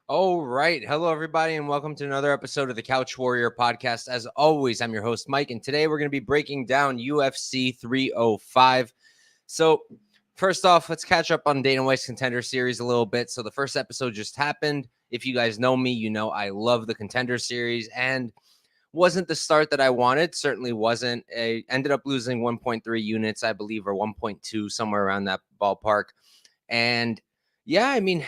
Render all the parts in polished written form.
All right. Hello, everybody, and welcome to another episode of the Couch Warrior podcast. As always, I'm your host, Mike, and today we're going to be breaking down UFC 305. So, first off, let's catch up on Dana White's Contender Series a little bit. So, the first episode just happened. If you guys know me, you know I love the Contender Series, and wasn't the start that I wanted. Certainly wasn't. I ended up losing 1.3 units, I believe, or 1.2, somewhere around that ballpark. And yeah, I mean,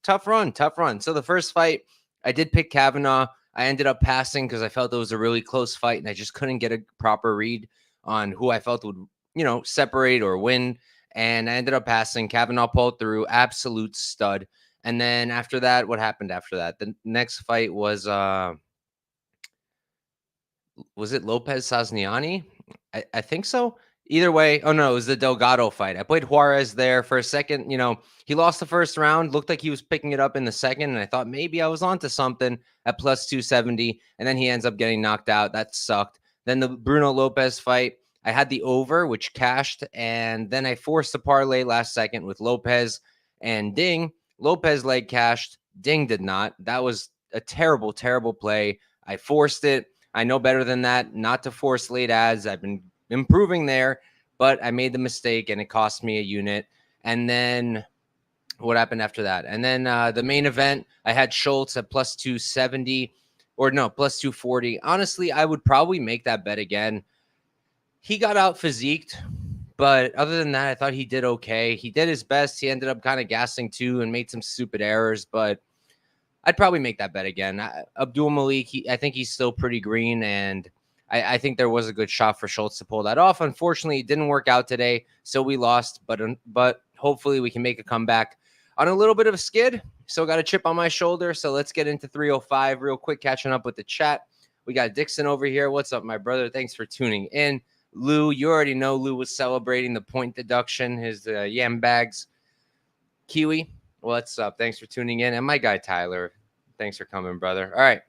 tough run. So the first fight, I did pick Kavanaugh. I ended up passing because I felt it was a really close fight, and I just couldn't get a proper read on who I felt would, separate or win. And I ended up passing. Kavanaugh pulled through, absolute stud. And then after that, what happened after that? The next fight was it Lopez Sazniani? I think so. Either way, it was the Delgado fight. I played Juarez there for a second. He lost the first round, looked like he was picking it up in the second, and I thought maybe I was onto something at plus 270, and then he ends up getting knocked out. That sucked. Then the Bruno Lopez fight, I had the over, which cashed, and then I forced a parlay last second with Lopez and Ding. Lopez leg cashed. Ding did not. That was a terrible, terrible play. I forced it. I know better than that, not to force late ads. I've been improving there, but I made the mistake and it cost me a unit. And then what happened after that? And then the main event, I had Schultz at plus 270 plus 240. Honestly, I would probably make that bet again. He got out physiqued, but other than that, I thought he did okay. He did his best. He ended up kind of gassing too and made some stupid errors, but I'd probably make that bet again. Abdul Malik, I think he's still pretty green, and I think there was a good shot for Schultz to pull that off. Unfortunately, it didn't work out today, so we lost, but hopefully we can make a comeback on a little bit of a skid. So got a chip on my shoulder, so let's get into 305 real quick, catching up with the chat. We got Dixon over here. What's up, my brother? Thanks for tuning in. Lou, you already know Lou was celebrating the point deduction, his yam bags. Kiwi, what's up? Thanks for tuning in. And my guy, Tyler, thanks for coming, brother. All right,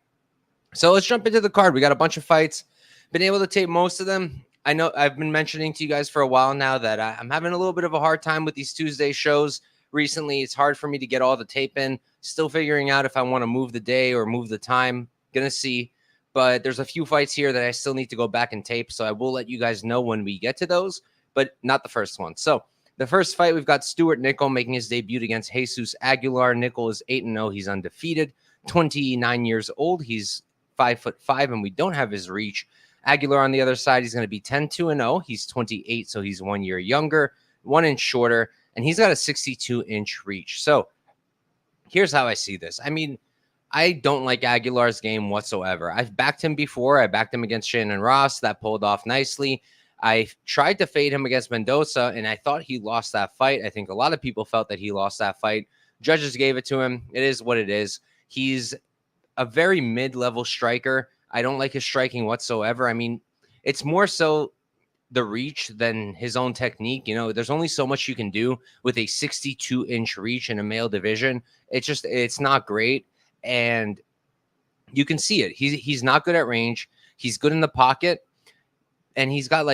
so let's jump into the card. We got a bunch of fights. Been able to tape most of them. I know I've been mentioning to you guys for a while now that I'm having a little bit of a hard time with these Tuesday shows recently. It's hard for me to get all the tape in. Still figuring out if I want to move the day or move the time. Gonna see. But there's a few fights here that I still need to go back and tape. So I will let you guys know when we get to those, but not the first one. So the first fight, we've got Stewart Nicoll making his debut against Jesus Aguilar. Nicoll is 8-0. He's undefeated, 29 years old. He's 5'5", and we don't have his reach. Aguilar on the other side, he's going to be 10-2-0. He's 28, so he's 1 year younger, 1 inch shorter, and he's got a 62-inch reach. So here's how I see this. I mean, I don't like Aguilar's game whatsoever. I've backed him before. I backed him against Shannon Ross. That pulled off nicely. I tried to fade him against Mendoza, and I thought he lost that fight. I think a lot of people felt that he lost that fight. Judges gave it to him. It is what it is. He's a very mid-level striker. I don't like his striking whatsoever. I mean, it's more so the reach than his own technique. There's only so much you can do with a 62-inch reach in a male division. It's not great. And you can see it. He's not good at range. He's good in the pocket. And he's got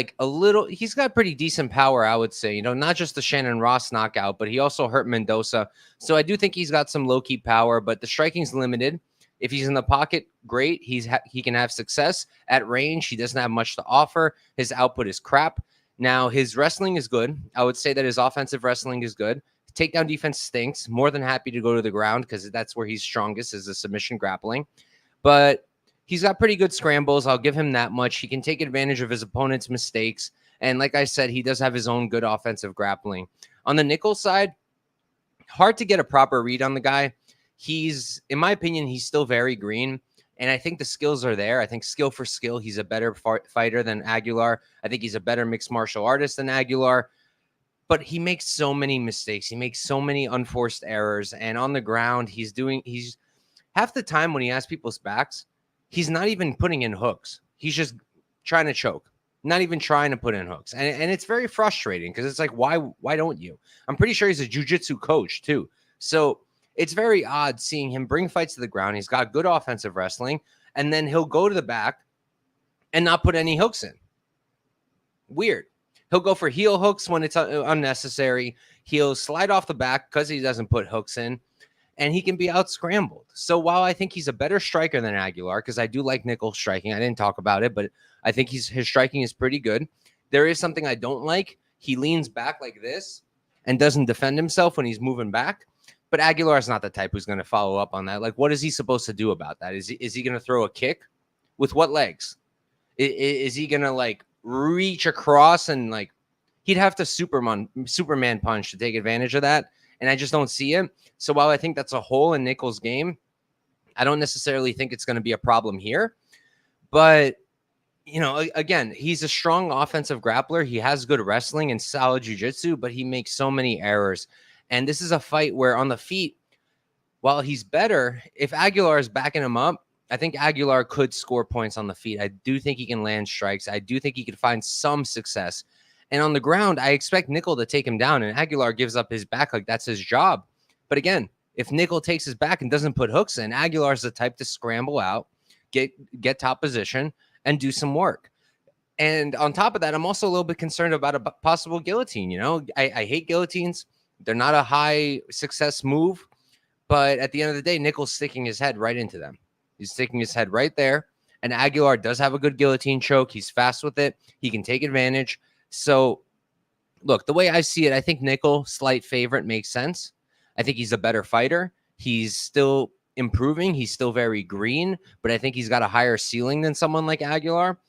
he's got pretty decent power, I would say. Not just the Shannon Ross knockout, but he also hurt Mendoza. So I do think he's got some low-key power, but the striking's limited. If he's in the pocket, great. He can have success. At range, he doesn't have much to offer. His output is crap. Now, his wrestling is good. I would say that his offensive wrestling is good. Takedown defense stinks. More than happy to go to the ground because that's where he's strongest, is the submission grappling. But he's got pretty good scrambles. I'll give him that much. He can take advantage of his opponent's mistakes. And like I said, he does have his own good offensive grappling. On the Nicoll side, hard to get a proper read on the guy. In my opinion, he's still very green. And I think the skills are there. I think skill for skill, he's a better fighter than Aguilar. I think he's a better mixed martial artist than Aguilar. But he makes so many mistakes. He makes so many unforced errors. And on the ground, he's half the time when he has people's backs, he's not even putting in hooks. He's just trying to choke, not even trying to put in hooks. And it's very frustrating because it's like, why don't you? I'm pretty sure he's a jiu-jitsu coach too. So it's very odd seeing him bring fights to the ground. He's got good offensive wrestling, and then he'll go to the back and not put any hooks in. Weird. He'll go for heel hooks when it's unnecessary. He'll slide off the back because he doesn't put hooks in, and he can be out scrambled. So while I think he's a better striker than Aguilar, because I do like Nicoll striking, I didn't talk about it, but I think his striking is pretty good. There is something I don't like. He leans back like this and doesn't defend himself when he's moving back. But Aguilar is not the type who's going to follow up on that. Like, what is he supposed to do about that? Is he going to throw a kick? With what legs? Is he going to, like, reach across and, like, he'd have to Superman punch to take advantage of that, and I just don't see it. So while I think that's a hole in Nicoll's game, I don't necessarily think it's going to be a problem here. But, you know, again, he's a strong offensive grappler. He has good wrestling and solid jiu-jitsu, but he makes so many errors. And this is a fight where on the feet, while he's better, if Aguilar is backing him up, I think Aguilar could score points on the feet. I do think he can land strikes. I do think he could find some success. And on the ground, I expect Nicoll to take him down, and Aguilar gives up his back like that's his job. But again, if Nicoll takes his back and doesn't put hooks in, Aguilar's the type to scramble out, get top position, and do some work. And on top of that, I'm also a little bit concerned about a possible guillotine. You know, I hate guillotines. They're not a high success move. But at the end of the day, Nicoll's sticking his head right into them. He's sticking his head right there. And Aguilar does have a good guillotine choke. He's fast with it. He can take advantage. So, look, the way I see it, I think Nicoll, slight favorite, makes sense. I think he's a better fighter. He's still improving. He's still very green. But I think he's got a higher ceiling than someone like Aguilar.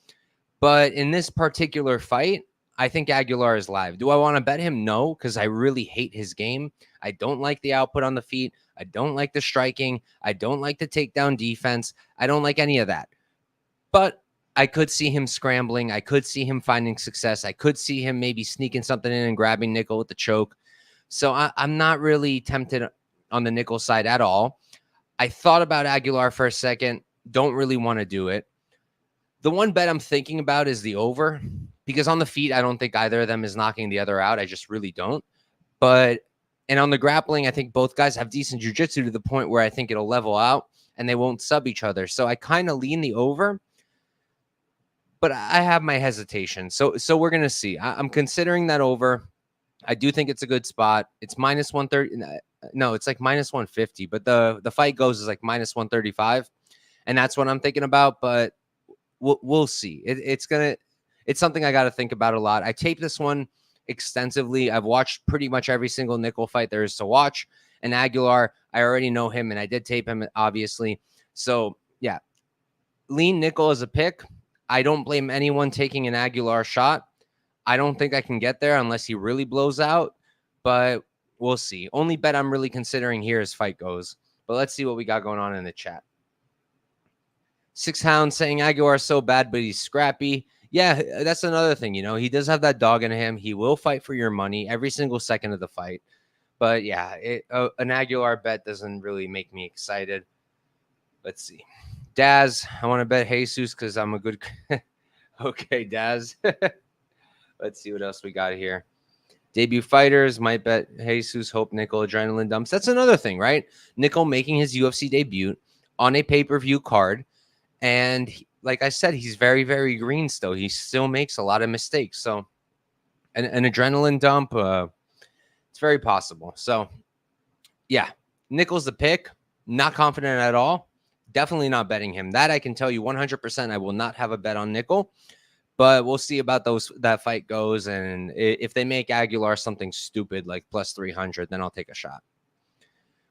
But in this particular fight, I think Aguilar is live. Do I want to bet him? No, because I really hate his game. I don't like the output on the feet. I don't like the striking. I don't like the takedown defense. I don't like any of that. But I could see him scrambling. I could see him finding success. I could see him maybe sneaking something in and grabbing Nicoll with the choke. So I'm not really tempted on the Nicoll side at all. I thought about Aguilar for a second. Don't really want to do it. The one bet I'm thinking about is the over, because on the feet, I don't think either of them is knocking the other out. I just really don't. And on the grappling, I think both guys have decent jiu-jitsu to the point where I think it'll level out and they won't sub each other. So I kind of lean the over, but I have my hesitation. So we're going to see. I'm considering that over. I do think it's a good spot. It's minus 130. No, it's like minus 150, but the fight goes is like minus 135. And that's what I'm thinking about, but we'll see. It's something I got to think about a lot. I taped this one extensively. I've watched pretty much every single Nicoll fight there is to watch. And Aguilar, I already know him, and I did tape him, obviously. So, yeah, lean Nicoll as a pick. I don't blame anyone taking an Aguilar shot. I don't think I can get there unless he really blows out, but we'll see. Only bet I'm really considering here as fight goes. But let's see what we got going on in the chat. Six Hound saying Aguilar is so bad, but he's scrappy. Yeah, that's another thing. You know, he does have that dog in him. He will fight for your money every single second of the fight. But yeah, an Aguilar bet doesn't really make me excited. Let's see. Daz, I want to bet Jesus because I'm a good. Okay, Daz. Let's see what else we got here. Debut fighters might bet Jesus, hope Nicoll, adrenaline dumps. That's another thing, right? Nicoll making his UFC debut on a pay-per-view card. And like I said, he's very, very green still. He still makes a lot of mistakes. So an adrenaline dump, it's very possible. So, yeah, Nicoll's the pick. Not confident at all. Definitely not betting him. That I can tell you 100%. I will not have a bet on Nicoll. But we'll see about that fight goes. And if they make Aguilar something stupid like plus 300, then I'll take a shot.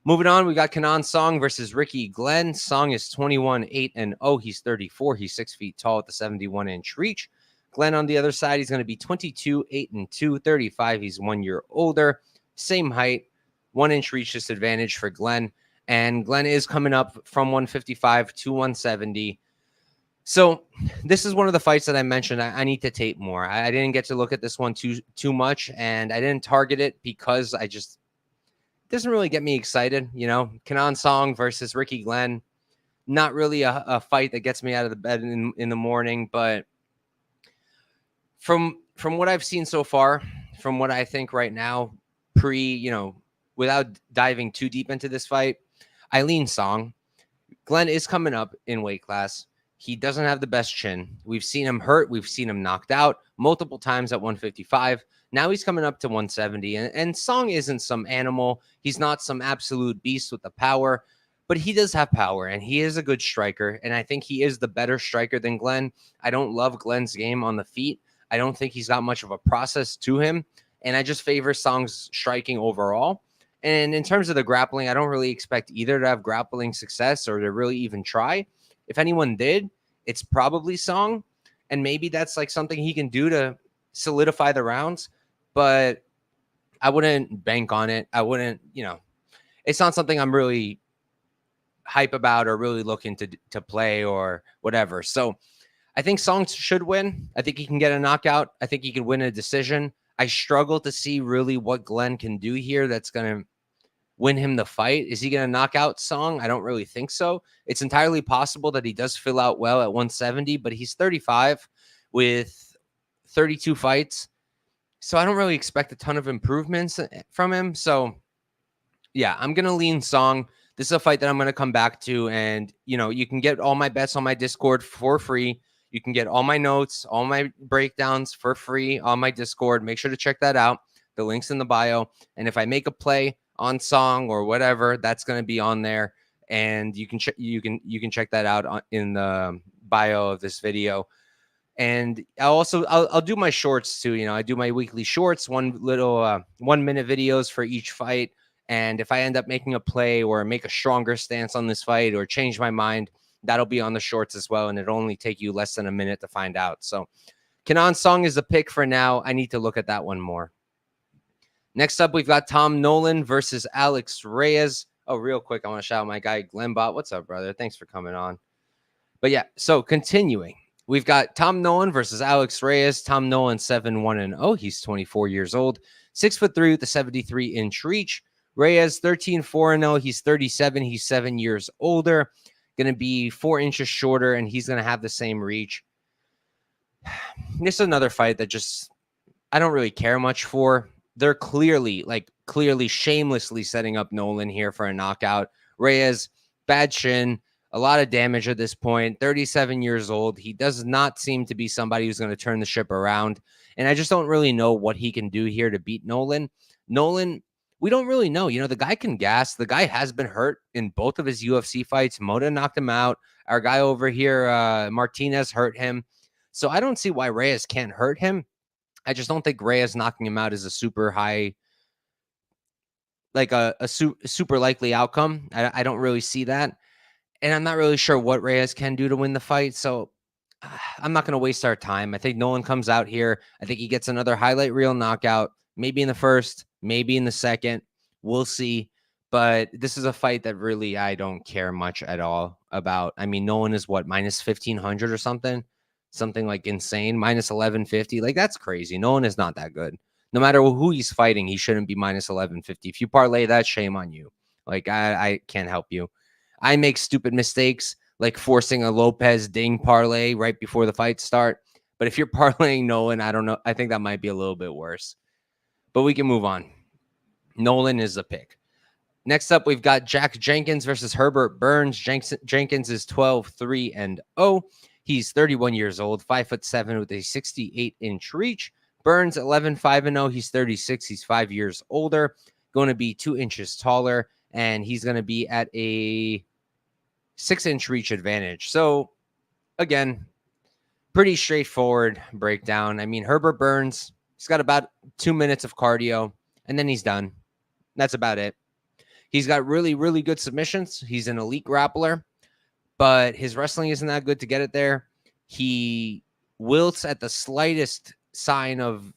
Moving on, we got Kenan Song versus Ricky Glenn. Song is 21-8-0. He's 34. He's 6 feet tall with the 71-inch reach. Glenn on the other side, he's going to be 22-8-2, 35. He's 1 year older. Same height, 1-inch reach disadvantage for Glenn. And Glenn is coming up from 155 to 170. So this is one of the fights that I mentioned I need to tape more. I didn't get to look at this one too much, and I didn't target it because doesn't really get me excited. Kenan Song versus Ricky Glenn, not really a fight that gets me out of the bed in the morning. But from what I've seen so far, from what I think right now, without diving too deep into this fight, I lean Song. Glenn is coming up in weight class. He doesn't have the best chin. We've seen him hurt. We've seen him knocked out multiple times at 155. Now he's coming up to 170. And Song isn't some animal. He's not some absolute beast with the power, but he does have power, and he is a good striker. And I think he is the better striker than Glenn. I don't love Glenn's game on the feet. I don't think he's got much of a process to him. And I just favor Song's striking overall. And in terms of the grappling, I don't really expect either to have grappling success or to really even try. If anyone did, it's probably Song. And maybe that's like something he can do to solidify the rounds. But I wouldn't bank on it. I wouldn't, it's not something I'm really hype about or really looking to play or whatever. So I think Song should win. I think he can get a knockout. I think he can win a decision. I struggle to see really what Glenn can do here that's going to win him the fight. Is he going to knock out Song? I don't really think so. It's entirely possible that he does fill out well at 170, but he's 35 with 32 fights. So I don't really expect a ton of improvements from him. So yeah, I'm going to lean Song. This is a fight that I'm going to come back to. And, you can get all my bets on my Discord for free. You can get all my notes, all my breakdowns for free on my Discord. Make sure to check that out. The link's in the bio. And if I make a play on Song or whatever, that's going to be on there. And you can check that out in the bio of this video. And I'll do my shorts too. I do my weekly shorts, 1 minute videos for each fight. And if I end up making a play or make a stronger stance on this fight or change my mind, that'll be on the shorts as well. And it'll only take you less than a minute to find out. So Kenan Song is the pick for now. I need to look at that one more. Next up, we've got Tom Nolan versus Alex Reyes. Oh, real quick, I want to shout out my guy, Glennbot. What's up, brother? Thanks for coming on. But yeah, so continuing. We've got Tom Nolan versus Alex Reyes. Tom Nolan 7-1-0. He's 24 years old, 6'3" with a 73-inch reach. Reyes 13-4-0. He's 37. He's 7 years older. Going to be 4 inches shorter, and he's going to have the same reach. This is another fight that just I don't really care much for. They're clearly shamelessly setting up Nolan here for a knockout. Reyes, bad shin, a lot of damage at this point, 37 years old. He does not seem to be somebody who's going to turn the ship around. And I just don't really know what he can do here to beat Nolan. Nolan, we don't really know. The guy can gas. The guy has been hurt in both of his UFC fights. Moda knocked him out. Our guy over here, Martinez, hurt him. So I don't see why Reyes can't hurt him. I just don't think Reyes knocking him out is a super high, like a super likely outcome. I don't really see that. And I'm not really sure what Reyes can do to win the fight. So I'm not going to waste our time. I think Nolan comes out here. I think he gets another highlight reel knockout, maybe in the first, maybe in the second. We'll see. But this is a fight that really I don't care much at all about. I mean, Nolan is what, minus 1,500 or something? Something like insane, minus 1150. Like, that's crazy. Nolan is not that good. No matter who he's fighting, he shouldn't be minus 1150. If you parlay that, shame on you. Like, I can't help you. I make stupid mistakes, like forcing a Lopez ding parlay right before the fight start. But if you're parlaying Nolan, I don't know. I think that might be a little bit worse. But we can move on. Nolan is the pick. Next up, we've got Jack Jenkins versus Herbert Burns. Jenkins is 12-3-0. He's 31 years old, 5'7" with a 68-inch reach. Burns 11-5-0. He's 36. He's 5 years older, going to be 2 inches taller, and he's going to be at a 6-inch reach advantage. So again, pretty straightforward breakdown. I mean, Herbert Burns, he's got about 2 minutes of cardio, and then he's done. That's about it. He's got really, really good submissions. He's an elite grappler, but his wrestling isn't that good to get it there. He wilts at the slightest sign of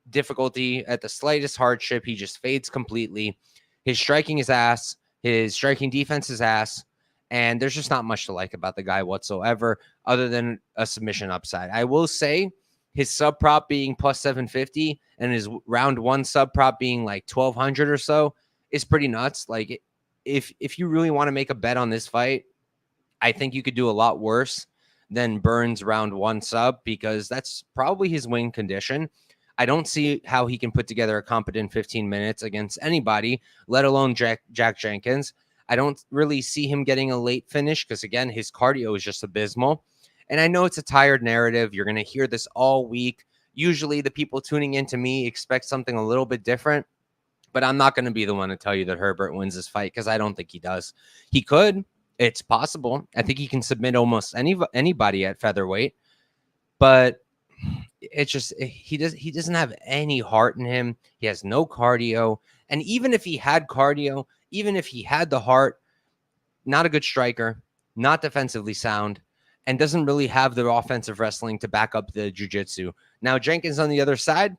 difficulty, at the slightest hardship. He just fades completely. His striking is ass. His striking defense is ass. And there's just not much to like about the guy whatsoever other than a submission upside. I will say his sub prop being plus 750 and his round one sub prop being like 1,200 or so is pretty nuts. Like, if you really want to make a bet on this fight, I think you could do a lot worse than Burns round 1 sub, because that's probably his win condition. I don't see how he can put together a competent 15 minutes against anybody, let alone Jack Jenkins. I don't really see him getting a late finish because, again, his cardio is just abysmal. And I know it's a tired narrative. You're going to hear this all week. Usually the people tuning into me expect something a little bit different, but I'm not going to be the one to tell you that Herbert wins this fight, because I don't think he does. He could. It's possible. I think he can submit almost anybody at featherweight, but it's just he doesn't have any heart in him. He has no cardio, and even if he had cardio, even if he had the heart, not a good striker, not defensively sound, and doesn't really have the offensive wrestling to back up the jiu-jitsu. Now, Jenkins on the other side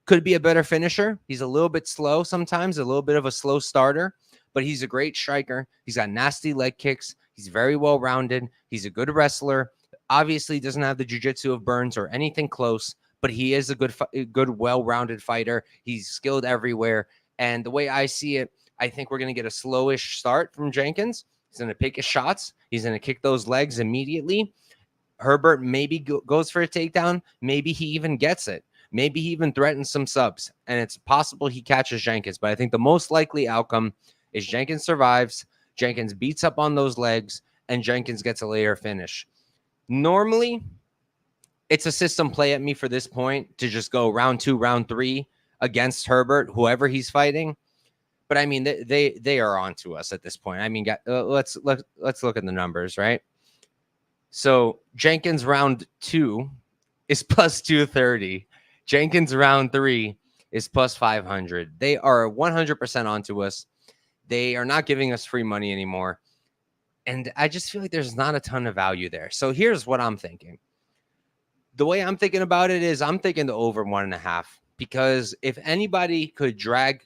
could be a better finisher. He's a little bit slow sometimes, a little bit of a slow starter, but he's a great striker. He's got nasty leg kicks. He's very well-rounded. He's a good wrestler. Obviously doesn't have the jiu-jitsu of Burns or anything close, but he is a good, well-rounded fighter. He's skilled everywhere. And the way I see it, I think we're going to get a slowish start from Jenkins. He's going to pick his shots. He's going to kick those legs immediately. Herbert maybe goes for a takedown. Maybe he even gets it. Maybe he even threatens some subs, and it's possible he catches Jenkins. But I think the most likely outcome is Jenkins survives, Jenkins beats up on those legs, and Jenkins gets a later finish. Normally, it's a system play at me for this point to just go round 2, round 3 against Herbert, whoever he's fighting. But I mean, they are on to us at this point. I mean, let's look at the numbers, right? So Jenkins round 2 is plus 230. Jenkins round 3 is plus 500. They are 100% onto us. They are not giving us free money anymore. And I just feel like there's not a ton of value there. So here's what I'm thinking. The way I'm thinking about it is I'm thinking the over 1.5, because if anybody could drag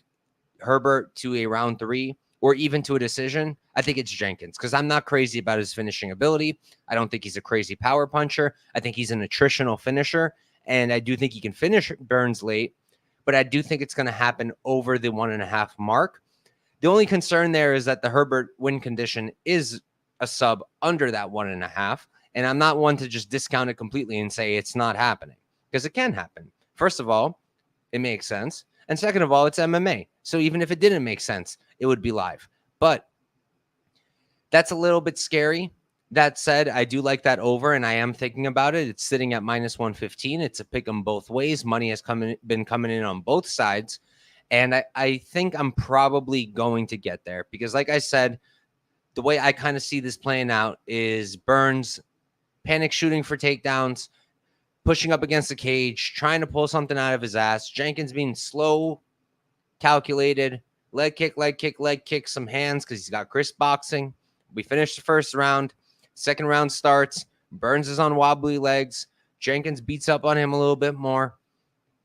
Herbert to a round 3 or even to a decision, I think it's Jenkins, because I'm not crazy about his finishing ability. I don't think he's a crazy power puncher. I think he's an attritional finisher. And I do think he can finish Burns late, but I do think it's going to happen over the 1.5 mark. The only concern there is that the Herbert win condition is a sub under that 1.5. And I'm not one to just discount it completely and say it's not happening, because it can happen. First of all, it makes sense. And second of all, it's MMA. So even if it didn't make sense, it would be live. But that's a little bit scary. That said, I do like that over, and I am thinking about it. It's sitting at minus 115. It's a pick 'em both ways. Money has been coming in on both sides. And I think I'm probably going to get there, because like I said, the way I kind of see this playing out is Burns panic shooting for takedowns, pushing up against the cage, trying to pull something out of his ass. Jenkins being slow, calculated, leg kick, some hands because he's got crisp boxing. We finished the first round. Second round starts. Burns is on wobbly legs. Jenkins beats up on him a little bit more.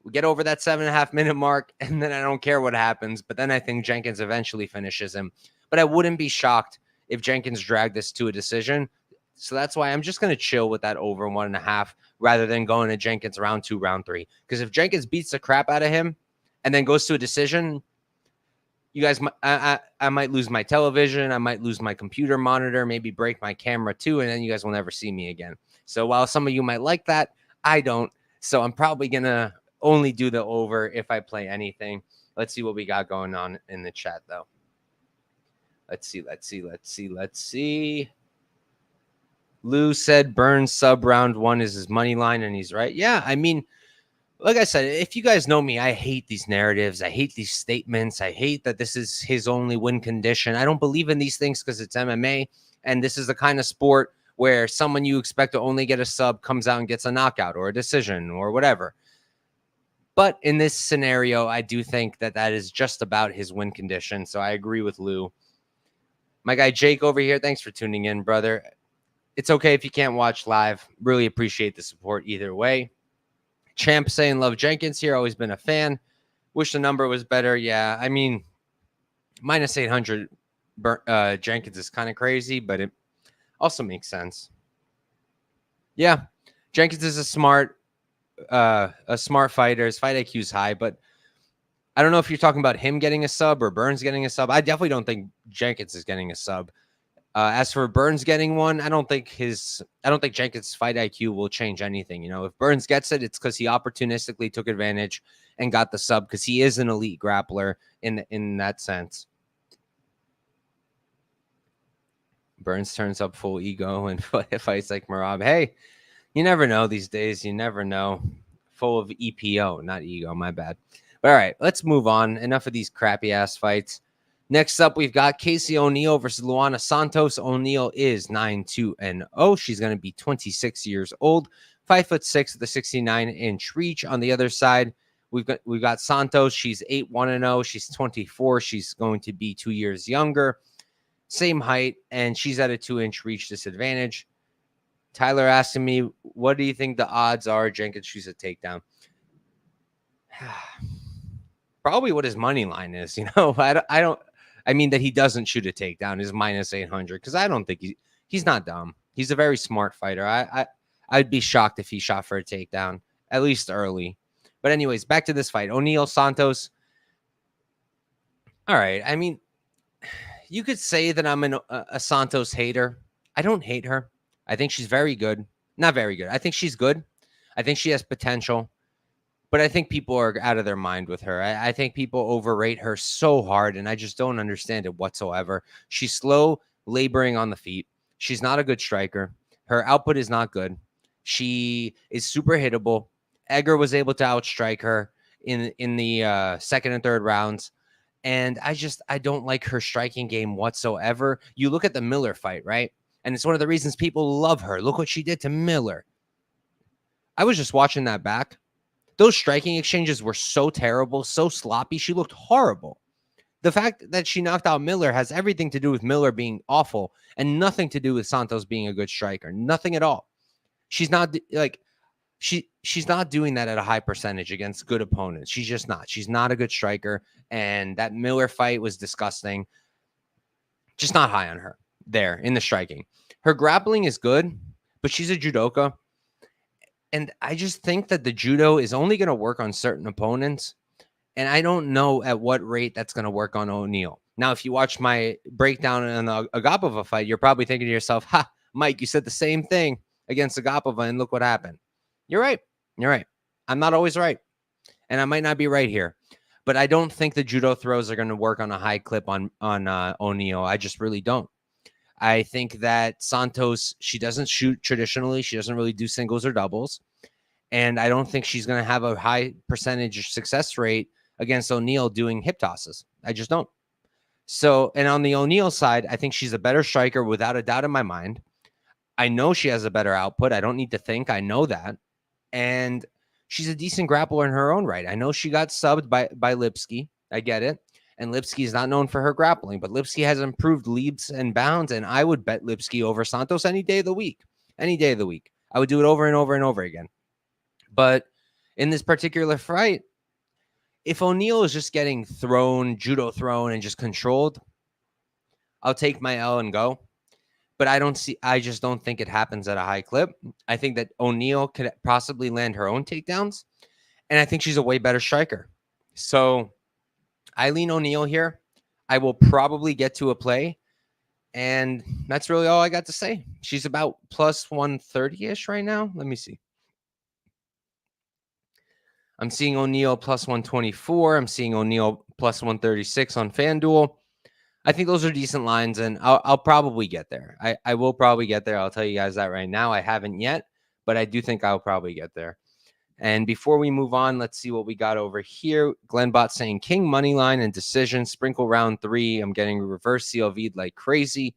We get over that 7.5 minute mark, and then I don't care what happens. But then I think Jenkins eventually finishes him. But I wouldn't be shocked if Jenkins dragged this to a decision. So that's why I'm just going to chill with that over 1.5 rather than going to Jenkins round 2, round 3. Because if Jenkins beats the crap out of him and then goes to a decision, you guys, I might lose my television. I might lose my computer monitor, maybe break my camera too, and then you guys will never see me again. So while some of you might like that, I don't. So I'm probably going to only do the over if I play anything. Let's see what we got going on in the chat, though. Let's see. Lou said Burns sub round 1 is his money line, and he's right. Yeah, I mean, like I said, if you guys know me, I hate these narratives. I hate these statements. I hate that this is his only win condition. I don't believe in these things because it's MMA, and this is the kind of sport where someone you expect to only get a sub comes out and gets a knockout or a decision or whatever. But in this scenario, I do think that that is just about his win condition. So I agree with Lou. My guy Jake over here, thanks for tuning in, brother. It's okay if you can't watch live. Really appreciate the support either way. Champ saying love Jenkins here. Always been a fan. Wish the number was better. Yeah, I mean, minus 800 Jenkins is kind of crazy, but it also makes sense. Yeah, Jenkins is a smart fighter. His fight IQ is high, but I don't know if you're talking about him getting a sub or Burns getting a sub. I definitely don't think Jenkins is getting a sub. As for Burns getting one, I don't think Jenkins' fight IQ will change anything. If Burns gets it, it's because he opportunistically took advantage and got the sub because he is an elite grappler in that sense. Burns turns up full ego and fights like Merab. Hey, you never know these days. You never know. Full of EPO, not ego. My bad. But all right, let's move on. Enough of these crappy ass fights. Next up, we've got Casey O'Neill versus Luana Santos. O'Neill is 9-2-0. She's going to be 26 years old, 5'6" with a 69-inch reach. On the other side, we've got Santos. She's 8-1-0. She's 24. She's going to be 2 years younger, same height, and she's at a 2-inch reach disadvantage. Tyler asking me, what do you think the odds are Jenkins shoots a takedown? Probably what his money line is. I mean that he doesn't shoot a takedown is -800 because I don't think he's not dumb. He's a very smart fighter. I'd be shocked if he shot for a takedown, at least early. But anyways, back to this fight. O'Neill Santos. All right. I mean, you could say that I'm a Santos hater. I don't hate her. I think she's very good. Not very good. I think she's good. I think she has potential. But I think people are out of their mind with her. I think people overrate her so hard, and I just don't understand it whatsoever. She's slow, laboring on the feet. She's not a good striker. Her output is not good. She is super hittable. Edgar was able to outstrike her in the second and third rounds. And I don't like her striking game whatsoever. You look at the Miller fight, right? And it's one of the reasons people love her. Look what she did to Miller. I was just watching that back. Those striking exchanges were so terrible, so sloppy. She looked horrible. The fact that she knocked out Miller has everything to do with Miller being awful and nothing to do with Santos being a good striker. Nothing at all. She's not like she's not doing that at a high percentage against good opponents. She's just not. She's not a good striker. And that Miller fight was disgusting. Just not high on her there in the striking. Her grappling is good, but she's a judoka. And I just think that the judo is only going to work on certain opponents. And I don't know at what rate that's going to work on O'Neill. Now, if you watch my breakdown on the Agapova fight, you're probably thinking to yourself, ha, Mike, you said the same thing against Agapova and look what happened. You're right. You're right. I'm not always right. And I might not be right here. But I don't think the judo throws are going to work on a high clip on O'Neill. I just really don't. I think that Santos, she doesn't shoot traditionally. She doesn't really do singles or doubles. And I don't think she's going to have a high percentage success rate against O'Neill doing hip tosses. I just don't. So, and on the O'Neill side, I think she's a better striker without a doubt in my mind. I know she has a better output. I don't need to think. I know that. And she's a decent grappler in her own right. I know she got subbed by Lipsky. I get it. And Lipsky is not known for her grappling, but Lipsky has improved leaps and bounds, and I would bet Lipsky over Santos any day of the week. Any day of the week. I would do it over and over and over again. But in this particular fight, if O'Neill is just getting judo thrown, and just controlled, I'll take my L and go. But I just don't think it happens at a high clip. I think that O'Neill could possibly land her own takedowns, and I think she's a way better striker. So I lean O'Neill here. I will probably get to a play, and that's really all I got to say. She's about plus 130-ish right now. Let me see. I'm seeing O'Neill plus 124. I'm seeing O'Neill plus 136 on FanDuel. I think those are decent lines, and I'll probably get there. I will probably get there. I'll tell you guys that right now. I haven't yet, but I do think I'll probably get there. And before we move on, let's see what we got over here. Glenbot saying King money line and decision. Sprinkle round 3. I'm getting reverse CLV'd like crazy.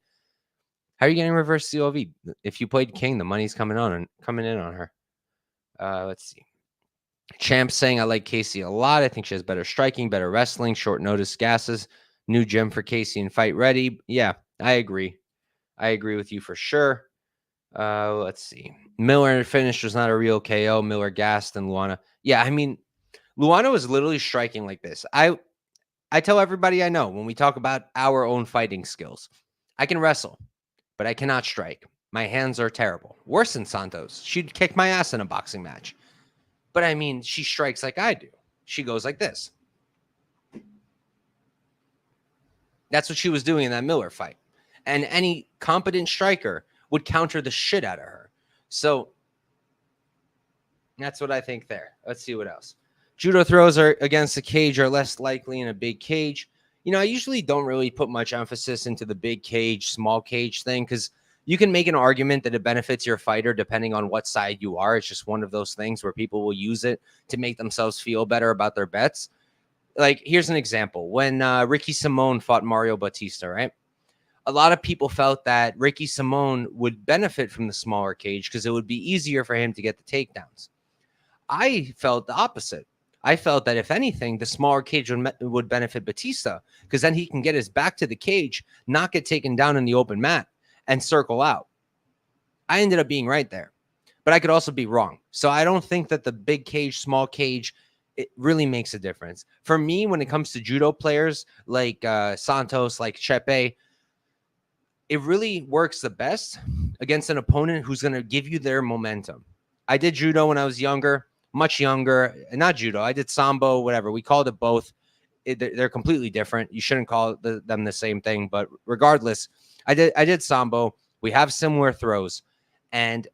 How are you getting reverse CLV? If you played King, the money's coming in on her. Let's see. Champ saying I like Casey a lot. I think she has better striking, better wrestling, short notice gases. New gym for Casey and fight ready. Yeah, I agree. I agree with you for sure. Let's see. Miller finished was not a real KO. Miller gassed and Luana. Yeah, I mean, Luana was literally striking like this. I tell everybody I know when we talk about our own fighting skills, I can wrestle, but I cannot strike. My hands are terrible. Worse than Santos. She'd kick my ass in a boxing match. But I mean, she strikes like I do. She goes like this. That's what she was doing in that Miller fight. And any competent striker would counter the shit out of her. So that's what I think there. Let's see what else. Judo throws are against the cage are less likely in a big cage. I usually don't really put much emphasis into the big cage, small cage thing because you can make an argument that it benefits your fighter depending on what side you are. It's just one of those things where people will use it to make themselves feel better about their bets. Like, here's an example. When Ricky Simone fought Mario Bautista, right? A lot of people felt that Ricky Simone would benefit from the smaller cage because it would be easier for him to get the takedowns. I felt the opposite. I felt that if anything, the smaller cage would benefit Batista because then he can get his back to the cage, not get taken down in the open mat, and circle out. I ended up being right there, but I could also be wrong. So I don't think that the big cage, small cage, it really makes a difference. For me, when it comes to judo players like Santos, like Chepe, it really works the best against an opponent who's going to give you their momentum. I did judo when I was younger. Much younger, not judo. I did sambo, whatever. We called it both. They're completely different. You shouldn't call them the same thing. But regardless, I did sambo. We have similar throws. And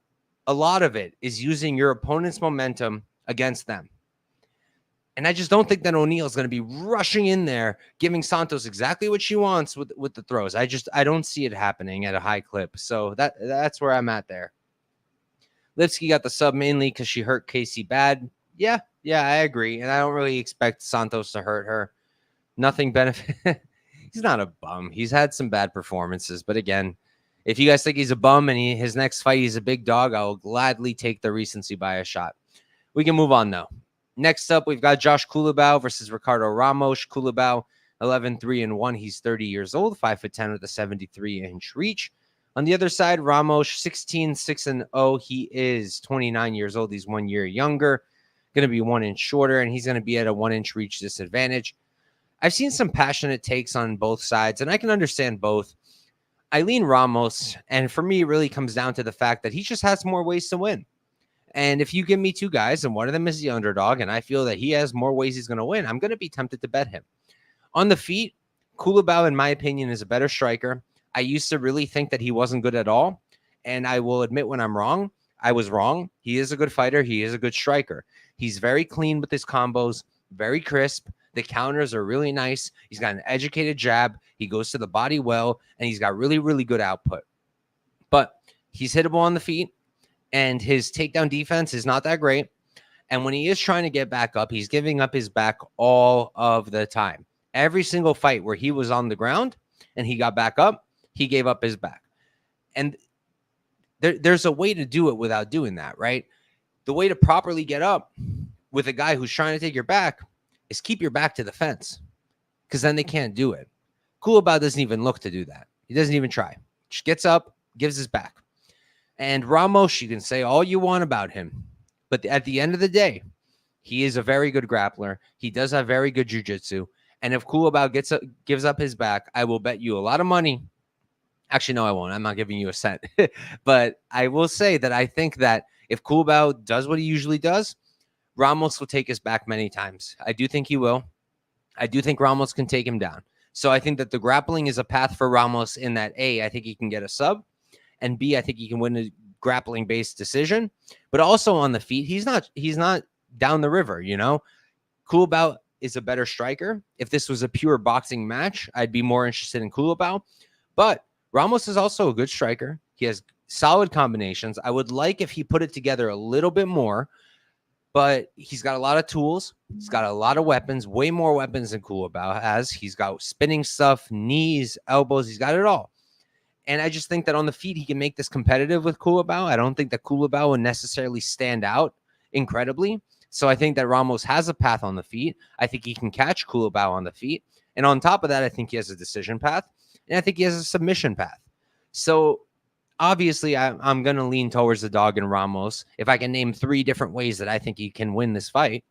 a lot of it is using your opponent's momentum against them. And I just don't think that O'Neal is going to be rushing in there, giving Santos exactly what she wants with the throws. I don't see it happening at a high clip. So that's where I'm at there. Lipsky got the sub mainly because she hurt Casey bad. Yeah, I agree. And I don't really expect Santos to hurt her. Nothing benefit. He's not a bum. He's had some bad performances. But again, if you guys think he's a bum and his next fight he's a big dog, I'll gladly take the recency bias shot. We can move on, though. Next up, we've got Josh Culibao versus Ricardo Ramos. Culibao, 11-3-1. He's 30 years old, 5'10" with a 73-inch reach. On the other side, Ramos, 16-6-0. He is 29 years old. He's 1 year younger, going to be 1 inch shorter, and he's going to be at a 1 inch reach disadvantage. I've seen some passionate takes on both sides, and I can understand both. I lean Ramos, and for me, it really comes down to the fact that he just has more ways to win. And if you give me two guys, and one of them is the underdog, and I feel that he has more ways he's going to win, I'm going to be tempted to bet him. On the feet, Culibao, in my opinion, is a better striker. I used to really think that he wasn't good at all. And I will admit when I'm wrong, I was wrong. He is a good fighter. He is a good striker. He's very clean with his combos, very crisp. The counters are really nice. He's got an educated jab. He goes to the body well, and he's got really, really good output. But he's hittable on the feet, and his takedown defense is not that great. And when he is trying to get back up, he's giving up his back all of the time. Every single fight where he was on the ground and he got back up, he gave up his back. And there's a way to do it without doing that, right? The way to properly get up with a guy who's trying to take your back is keep your back to the fence, because then they can't do it. Culibao doesn't even look to do that. He doesn't even try. Just gets up, gives his back. And Ramos, you can say all you want about him, but at the end of the day, he is a very good grappler. He does have very good jiu-jitsu. And if Culibao gives up his back, I will bet you a lot of money. Actually, no, I won't. I'm not giving you a cent. But I will say that I think that if Culibao does what he usually does, Ramos will take his back many times. I do think he will. I do think Ramos can take him down. So I think that the grappling is a path for Ramos in that, A, I think he can get a sub, and B, I think he can win a grappling-based decision. But also on the feet, he's not down the river, you know? Culibao is a better striker. If this was a pure boxing match, I'd be more interested in Culibao. But Ramos is also a good striker. He has solid combinations. I would like if he put it together a little bit more, but he's got a lot of tools. He's got a lot of weapons, way more weapons than Culibao has. He's got spinning stuff, knees, elbows. He's got it all. And I just think that on the feet, he can make this competitive with Culibao. I don't think that Culibao would necessarily stand out incredibly. So I think that Ramos has a path on the feet. I think he can catch Culibao on the feet. And on top of that, I think he has a decision path. And I think he has a submission path. So obviously, I'm going to lean towards the dog in Ramos if I can name 3 different ways that I think he can win this fight.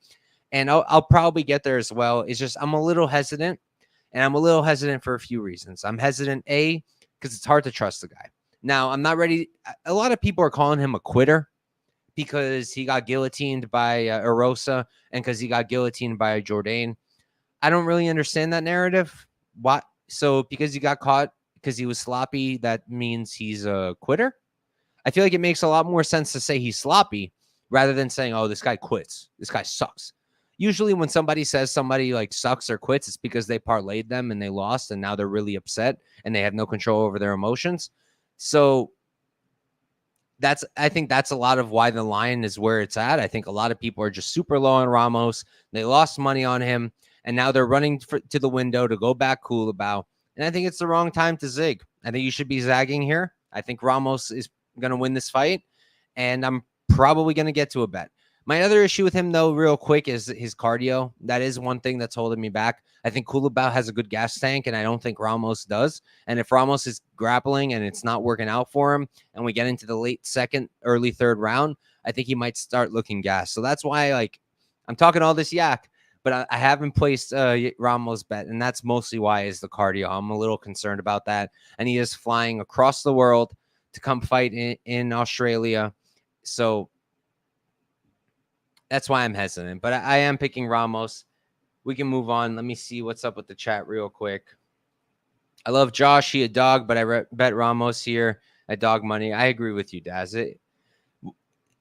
And I'll probably get there as well. It's just I'm a little hesitant. And I'm a little hesitant for a few reasons. I'm hesitant, A, because it's hard to trust the guy. Now, I'm not ready. A lot of people are calling him a quitter because he got guillotined by Erosa and because he got guillotined by Jourdain. I don't really understand that narrative. So because he got caught because he was sloppy, that means he's a quitter? I feel like it makes a lot more sense to say he's sloppy rather than saying, oh, this guy quits. This guy sucks. Usually when somebody says somebody like sucks or quits, it's because they parlayed them and they lost and now they're really upset and they have no control over their emotions. So I think that's a lot of why the line is where it's at. I think a lot of people are just super low on Ramos. They lost money on him, and now they're running to the window to go back Culibao. And I think it's the wrong time to zig. I think you should be zagging here. I think Ramos is going to win this fight, and I'm probably going to get to a bet. My other issue with him, though, real quick, is his cardio. That is one thing that's holding me back. I think Culibao has a good gas tank, and I don't think Ramos does. And if Ramos is grappling and it's not working out for him, and we get into the late second, early third round, I think he might start looking gas. So that's why, like, I'm talking all this yak, but I haven't placed Ramos bet, and that's mostly why is the cardio. I'm a little concerned about that, and he is flying across the world to come fight in Australia. So that's why I'm hesitant, but I am picking Ramos. We can move on. Let me see what's up with the chat real quick. I love Josh. He a dog, but I bet Ramos here at dog money. I agree with you, Daz.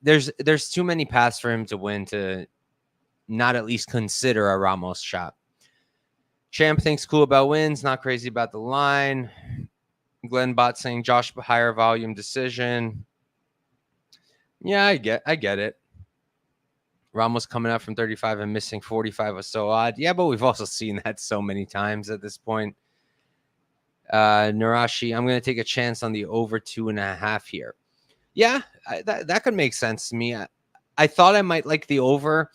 There's too many paths for him to win to not at least consider a Ramos shot. Champ thinks Culibao wins. Not crazy about the line. Glenn Bot saying Josh higher volume decision. Yeah, I get it. Ramos coming out from 35 and missing 45 was so odd. Yeah, but we've also seen that so many times at this point. Narashi, I'm going to take a chance on the over 2.5 here. Yeah, that could make sense to me. I thought I might like the over.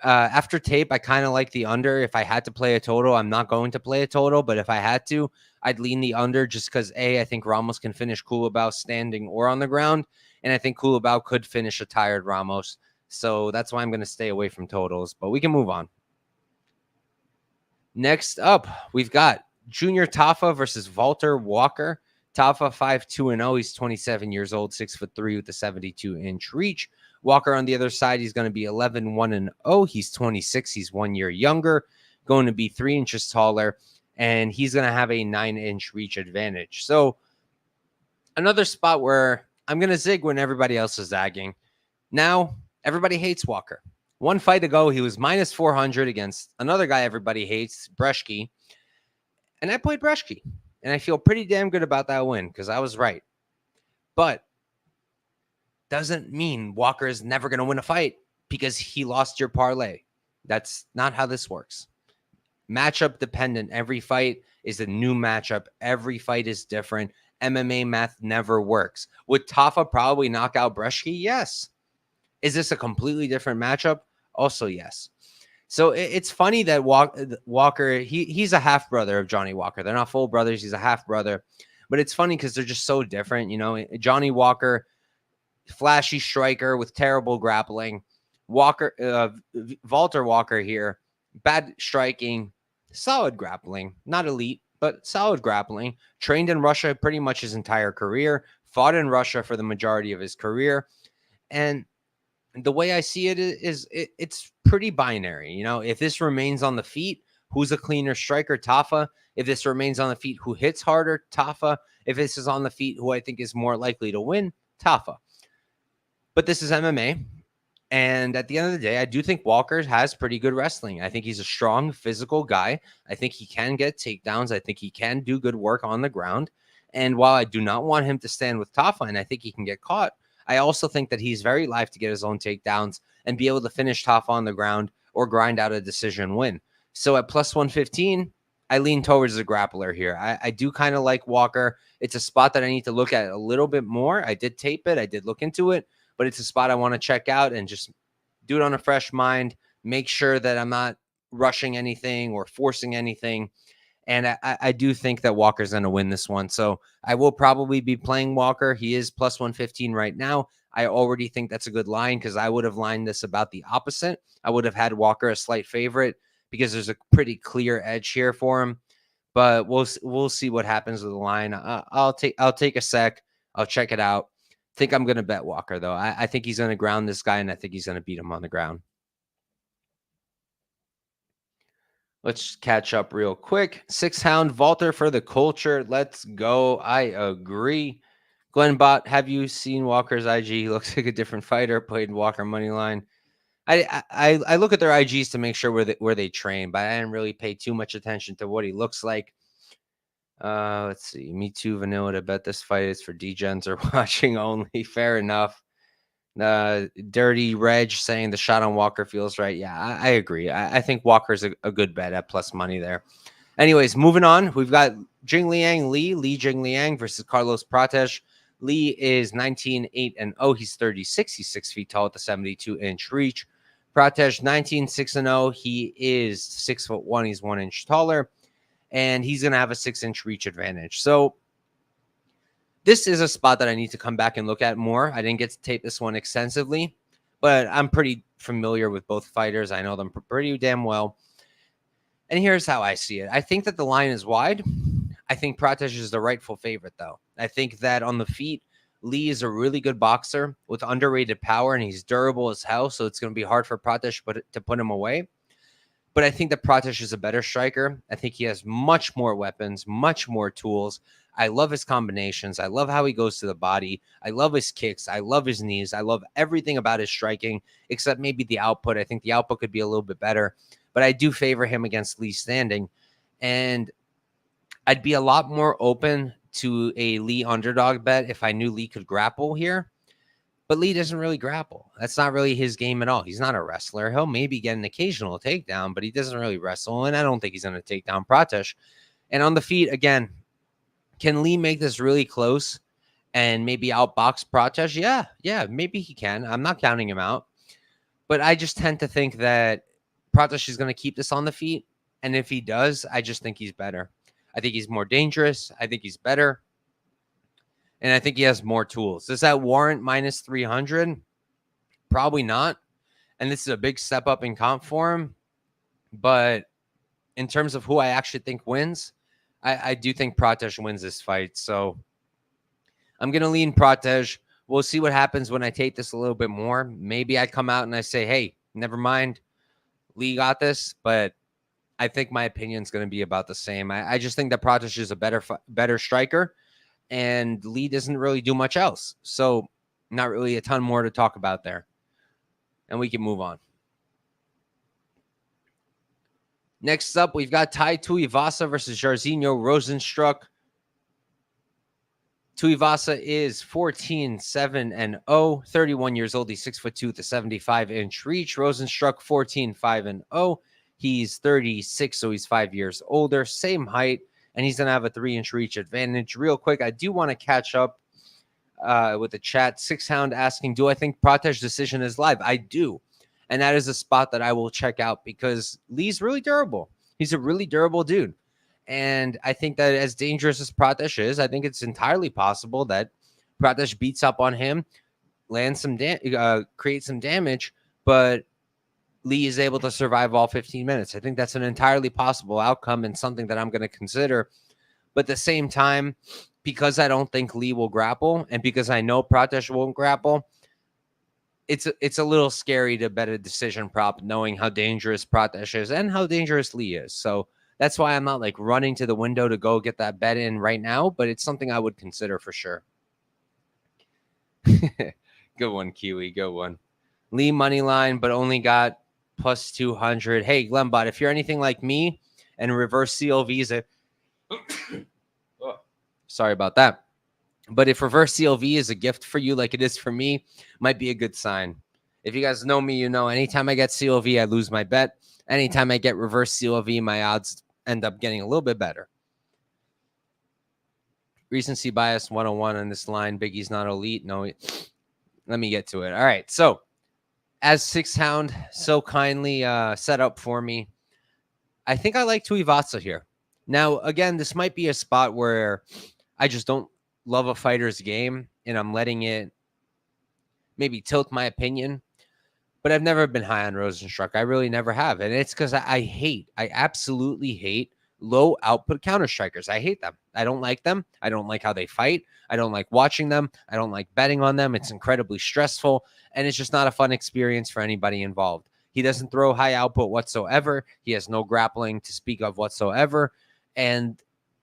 After tape, I kind of like the under. If I had to play a total, I'm not going to play a total, but if I had to, I'd lean the under just because, I think Ramos can finish Culibao standing or on the ground, and I think Culibao could finish a tired Ramos. So that's why I'm going to stay away from totals, but we can move on. Next up, we've got Junior Tafa versus Valter Walker. Tafa 5-2-0. He's 27 years old, 6'3" with a 72-inch reach. Walker on the other side, he's going to be 11-1-0. He's 26. He's 1 year younger, going to be 3 inches taller, and he's going to have a 9-inch reach advantage. So another spot where I'm going to zig when everybody else is zagging. Now, everybody hates Walker. One fight ago, he was minus 400 against another guy everybody hates, Brzeski. And I played Brzeski. And I feel pretty damn good about that win because I was right. But doesn't mean Walker is never going to win a fight because he lost your parlay. That's not how this works. Matchup dependent. Every fight is a new matchup. Every fight is different. MMA math never works. Would Tafa probably knock out Brzeski? Yes. Is this a completely different matchup? Also, yes. So it's funny that Walker, he's a half brother of Johnny Walker. They're not full brothers. He's a half brother. But it's funny because they're just so different. You know, Johnny Walker, flashy striker with terrible grappling. Valter Walker here, bad striking, solid grappling. Not elite, but solid grappling. Trained in Russia pretty much his entire career. Fought in Russia for the majority of his career. And the way I see it is it's pretty binary. You know, if this remains on the feet, who's a cleaner striker? Tafa. If this remains on the feet, who hits harder? Tafa. If this is on the feet, who I think is more likely to win? Tafa. But this is MMA. And at the end of the day, I do think Walker has pretty good wrestling. I think he's a strong physical guy. I think he can get takedowns. I think he can do good work on the ground. And while I do not want him to stand with Tafa, and I think he can get caught, I also think that he's very live to get his own takedowns and be able to finish Tafa on the ground or grind out a decision win. So at plus 115, I lean towards the grappler here. I do kind of like Walker. It's a spot that I need to look at a little bit more. I did tape it. I did look into it, but it's a spot I want to check out and just do it on a fresh mind. Make sure that I'm not rushing anything or forcing anything. And I do think that Walker's going to win this one. So I will probably be playing Walker. He is plus 115 right now. I already think that's a good line because I would have lined this about the opposite. I would have had Walker a slight favorite because there's a pretty clear edge here for him. But we'll see what happens with the line. I'll take a sec. I'll check it out. Think I'm going to bet Walker, though. I think he's going to ground this guy, and I think he's going to beat him on the ground. Let's catch up real quick. 6-hound Valter for the culture. Let's go. I agree. Glenbot, have you seen Walker's IG? He looks like a different fighter. Played Walker Moneyline. I look at their IGs to make sure where they train, but I didn't really pay too much attention to what he looks like. Let's see. Me too, Vanilla, to bet this fight is for degens or watching only. Fair enough. Dirty Reg saying the shot on Walker feels right. Yeah, I agree. I think Walker's a good bet at plus money there. Anyways, moving on. We've got Jingliang Li Jingliang versus Carlos Prates. Li is 19-8-0. He's 36. He's 6 feet tall with a 72-inch reach. Prates 19-6-0. He is 6'1". He's 1 inch taller, and he's going to have a 6-inch reach advantage. So this is a spot that I need to come back and look at more. I didn't get to tape this one extensively, but I'm pretty familiar with both fighters. I know them pretty damn well. And here's how I see it. I think that the line is wide. I think Prates is the rightful favorite, though. I think that on the feet, Li is a really good boxer with underrated power, and he's durable as hell, so it's going to be hard for Prates to put him away. But I think that Prates is a better striker. I think he has much more weapons, much more tools. I love his combinations. I love how he goes to the body. I love his kicks. I love his knees. I love everything about his striking, except maybe the output. I think the output could be a little bit better, but I do favor him against Li standing. And I'd be a lot more open to a Li underdog bet if I knew Li could grapple here. But Li doesn't really grapple. That's not really his game at all. He's not a wrestler. He'll maybe get an occasional takedown, but he doesn't really wrestle, and I don't think he's going to take down Prates. And on the feet, again, can Li make this really close and maybe outbox Prates? Yeah, maybe he can. I'm not counting him out. But I just tend to think that Prates is going to keep this on the feet, and if he does, I just think he's better. I think he's more dangerous. I think he's better. And I think he has more tools. Does that warrant minus 300? Probably not. And this is a big step up in comp for him. But in terms of who I actually think wins, I do think Prates wins this fight. So I'm going to lean Prates. We'll see what happens when I tape this a little bit more. Maybe I come out and I say, hey, never mind. Li got this. But I think my opinion is going to be about the same. I just think that Prates is a better striker. And Li doesn't really do much else. So not really a ton more to talk about there. And we can move on. Next up, we've got Tuivasa versus Jairzinho Rozenstruik. Tuivasa is 14-7-0, 31 years old. He's 6'2" with a 75-inch reach. Rozenstruik 14-5-0. He's 36, so he's 5 years older. Same height. And he's going to have a 3-inch reach advantage. Real quick, I do want to catch up with the chat. 6-hound asking, do I think Prates' decision is live? I do. And that is a spot that I will check out because Li's really durable. He's a really durable dude. And I think that as dangerous as Prates is, I think it's entirely possible that Prates beats up on him, lands some creates some damage, but Li is able to survive all 15 minutes. I think that's an entirely possible outcome and something that I'm going to consider. But at the same time, because I don't think Li will grapple and because I know Prates won't grapple, it's a little scary to bet a decision prop knowing how dangerous Prates is and how dangerous Li is. So that's why I'm not like running to the window to go get that bet in right now, but it's something I would consider for sure. Good one, Kiwi. Good one. Li money line, but only got plus 200. Hey, Glembot, if you're anything like me and reverse CLV is sorry about that. But if reverse CLV is a gift for you like it is for me, might be a good sign. If you guys know me, you know anytime I get CLV, I lose my bet. Anytime I get reverse CLV, my odds end up getting a little bit better. Recency bias 101 on this line. Biggie's not elite. No, let me get to it. All right, so as 6-hound so kindly set up for me, I think I like Tuivasa here. Now, again, this might be a spot where I just don't love a fighter's game and I'm letting it maybe tilt my opinion. But I've never been high on Rozenstruik. I really never have. And it's because I absolutely hate low output counter strikers. I hate them. I don't like them. I don't like how they fight. I don't like watching them. I don't like betting on them. It's incredibly stressful. And it's just not a fun experience for anybody involved. He doesn't throw high output whatsoever. He has no grappling to speak of whatsoever. And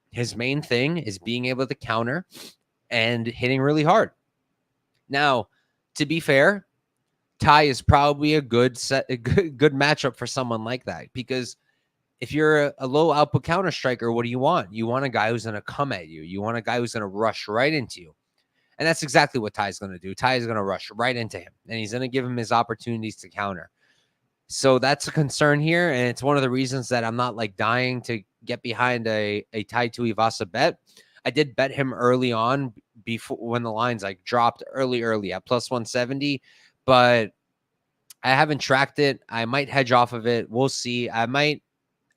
his main thing is being able to counter and hitting really hard. Now, to be fair, Tai is probably a good matchup for someone like that, because if you're a low output counter striker, what do you want? You want a guy who's going to come at you. You want a guy who's going to rush right into you. And that's exactly what Tai's going to do. Tai is going to rush right into him, and he's going to give him his opportunities to counter. So that's a concern here, and it's one of the reasons that I'm not like dying to get behind a Tai Tuivasa bet. I did bet him early on before when the lines like dropped early at plus 170, but I haven't tracked it. I might hedge off of it. We'll see. I might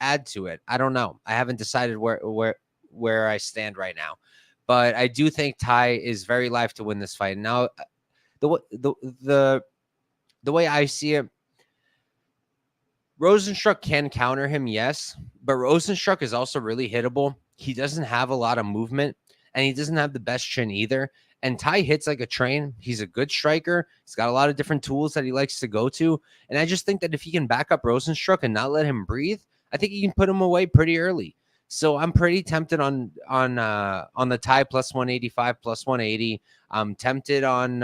add to it. I don't know. I haven't decided where I stand right now, but I do think Tai is very live to win this fight. Now, the way I see it, Rozenstruik can counter him, yes, but Rozenstruik is also really hittable. He doesn't have a lot of movement, and he doesn't have the best chin either. And Tai hits like a train. He's a good striker. He's got a lot of different tools that he likes to go to. And I just think that if he can back up Rozenstruik and not let him breathe, I think he can put him away pretty early. So I'm pretty tempted on the Tai plus 185, plus 180. I'm tempted on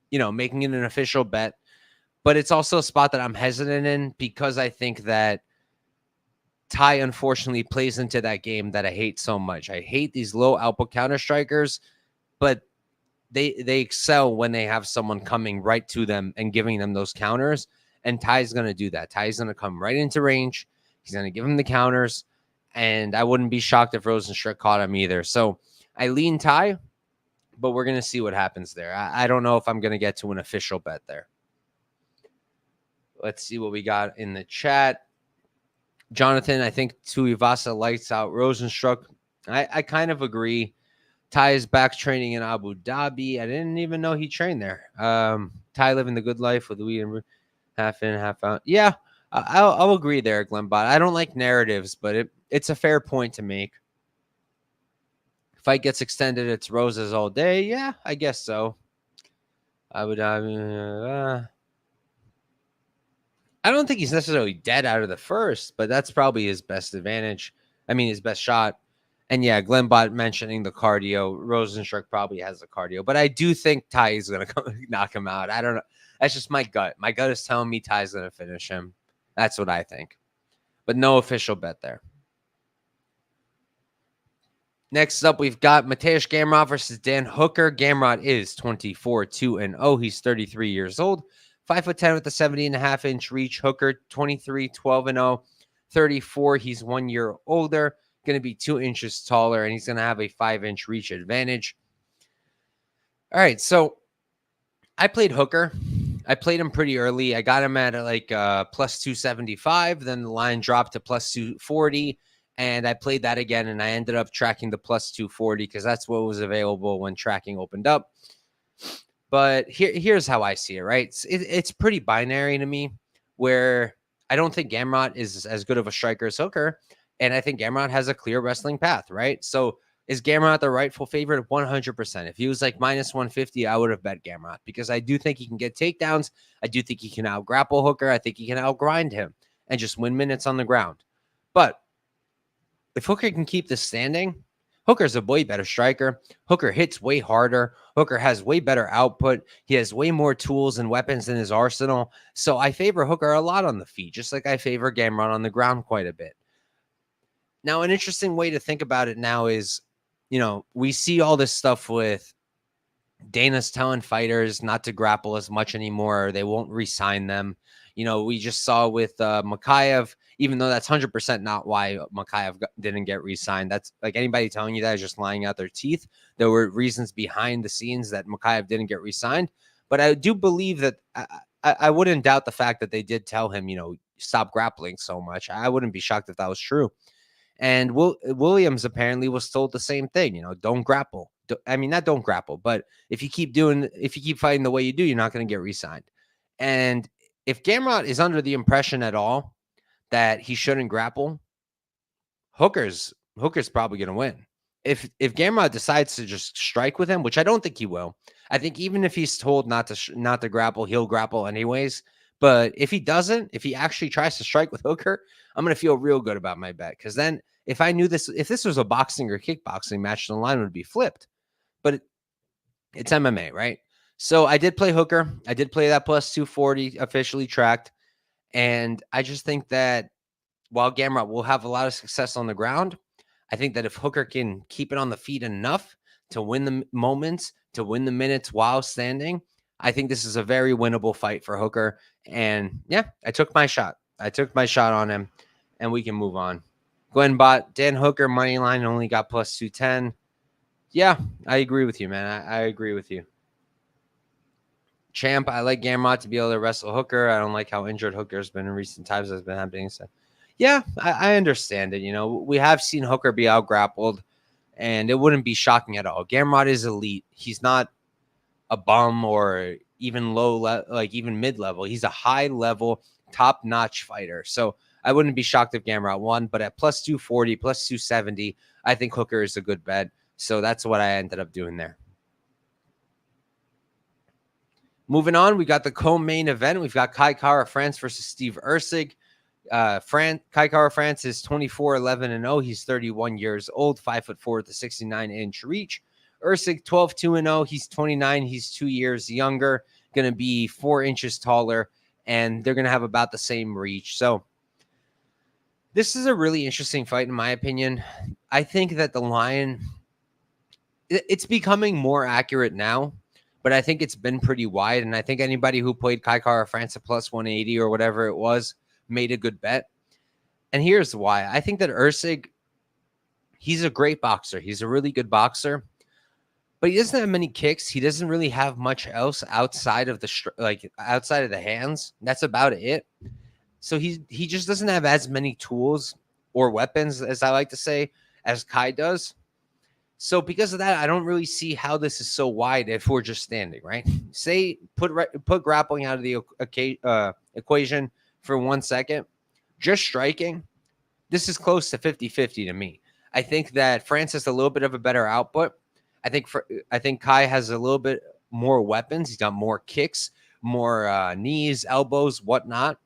making it an official bet. But it's also a spot that I'm hesitant in, because I think that Tai unfortunately plays into that game that I hate so much. I hate these low output counter strikers, but they excel when they have someone coming right to them and giving them those counters. And Tai's going to do that. Tai's going to come right into range. He's going to give him the counters. And I wouldn't be shocked if Rozenstruik caught him either. So I lean Tai, but we're going to see what happens there. I don't know if I'm going to get to an official bet there. Let's see what we got in the chat. Jonathan, I think Tuivasa lights out Rozenstruik. I kind of agree. Tai is back training in Abu Dhabi. I didn't even know he trained there. Tai living the good life with Louis and half in, half out. Yeah, I'll agree there, Glenbot. I don't like narratives, but it's a fair point to make. Fight gets extended, it's roses all day. Yeah, I guess so. Abu Dhabi. I don't think he's necessarily dead out of the first, but that's probably his best advantage. I mean, his best shot. And yeah, Glenbot mentioning the cardio. Rozenstruik probably has the cardio, but I do think Tai is going to knock him out. I don't know. That's just my gut. My gut is telling me Tai's going to finish him. That's what I think. But no official bet there. Next up, we've got Mateusz Gamrot versus Dan Hooker. Gamrot is 24-2-0. He's 33 years old. 5'10" with a 70.5-inch reach. Hooker, 23, 12-0, 34. He's 1 year older, going to be 2 inches taller, and he's going to have a 5-inch reach advantage. All right, so I played Hooker. I played him pretty early. I got him at like plus 275. Then the line dropped to plus 240, and I played that again, and I ended up tracking the plus 240 because that's what was available when tracking opened up. But here's how I see it, right? It's pretty binary to me, where I don't think Gamrot is as good of a striker as Hooker, and I think Gamrot has a clear wrestling path, right? So is Gamrot the rightful favorite? 100%. If he was like minus 150, I would have bet Gamrot, because I do think he can get takedowns. I do think he can out-grapple Hooker. I think he can out-grind him and just win minutes on the ground. But if Hooker can keep this standing, Hooker's a way better striker. Hooker hits way harder. Hooker has way better output. He has way more tools and weapons in his arsenal. So I favor Hooker a lot on the feet, just like I favor Gamrot on the ground quite a bit. Now, an interesting way to think about it now is, we see all this stuff with Dana's telling fighters not to grapple as much anymore. They won't re-sign them. We just saw with Makayev, even though that's 100% not why Makayev didn't get re-signed. That's like anybody telling you that is just lying out their teeth. There were reasons behind the scenes that Makayev didn't get re-signed. But I do believe that I wouldn't doubt the fact that they did tell him, stop grappling so much. I wouldn't be shocked if that was true. And Williams apparently was told the same thing, don't grapple. Don't grapple, but if you keep fighting the way you do, you're not going to get re-signed. And if Gamrot is under the impression at all that he shouldn't grapple, Hooker's probably going to win. If Gamrot decides to just strike with him, which I don't think he will, I think even if he's told not to grapple, he'll grapple anyways. But if he doesn't, if he actually tries to strike with Hooker, I'm going to feel real good about my bet. Because then if I knew this, if this was a boxing or kickboxing match, the line would be flipped. But it's MMA, right? So I did play Hooker. I did play that plus 240 officially tracked. And I just think that while Gamrot will have a lot of success on the ground, I think that if Hooker can keep it on the feet enough to win the moments, to win the minutes while standing, I think this is a very winnable fight for Hooker. And yeah, I took my shot. I took my shot on him, and we can move on. Glenn bought Dan Hooker money line, only got plus 210. Yeah, I agree with you, man. I agree with you. Champ, I like Gamrot to be able to wrestle Hooker. I don't like how injured Hooker's been in recent times. Has been happening. So, yeah, I understand it. You know, we have seen Hooker be out grappled, and it wouldn't be shocking at all. Gamrot is elite. He's not a bum or even even mid level. He's a high level, top notch fighter. So I wouldn't be shocked if Gamrot won. But at plus 240, plus 270, I think Hooker is a good bet. So that's what I ended up doing there. Moving on, we got the co-main event. We've got Kai Kara-France versus Steve Erceg. Kai Kara-France is 24-11-0. He's 31 years old, 5'4" with a 69-inch reach. Erceg 12-2-0. He's 29. He's 2 years younger, going to be 4 inches taller, and they're going to have about the same reach. So this is a really interesting fight, in my opinion. I think that the line, it's becoming more accurate now, but I think it's been pretty wide. And I think anybody who played Kai Kara-France at plus 180 or whatever it was made a good bet. And here's why. I think that Erceg, he's a great boxer. He's a really good boxer, but he doesn't have many kicks. He doesn't really have much else outside of outside of the hands. That's about it. So he just doesn't have as many tools or weapons, as I like to say, as Kai does. So because of that, I don't really see how this is so wide if we're just standing, right? Say put grappling out of the equation for 1 second. Just striking, this is close to 50-50 to me. I think that France has a little bit of a better output. I think Kai has a little bit more weapons. He's got more kicks, more knees, elbows, whatnot.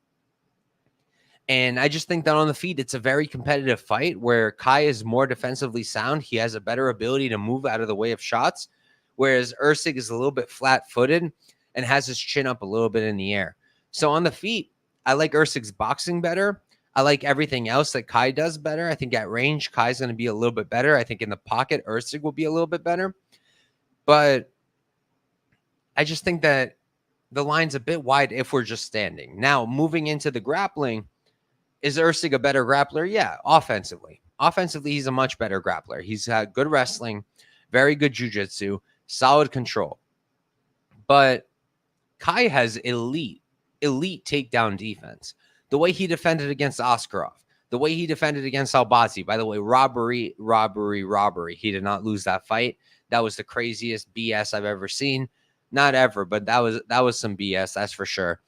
And I just think that on the feet, it's a very competitive fight where Kai is more defensively sound. He has a better ability to move out of the way of shots, whereas Erceg is a little bit flat-footed and has his chin up a little bit in the air. So on the feet, I like Erceg's boxing better. I like everything else that Kai does better. I think at range, Kai's going to be a little bit better. I think in the pocket, Erceg will be a little bit better. But I just think that the line's a bit wide if we're just standing. Now, moving into the grappling, is Erceg a better grappler? Yeah, offensively. Offensively, he's a much better grappler. He's had good wrestling, very good jiu-jitsu, solid control. But Kai has elite takedown defense. The way he defended against Askarov, the way he defended against Albazi, by the way, robbery. He did not lose that fight. That was the craziest BS I've ever seen. Not ever, but that was some BS, that's for sure.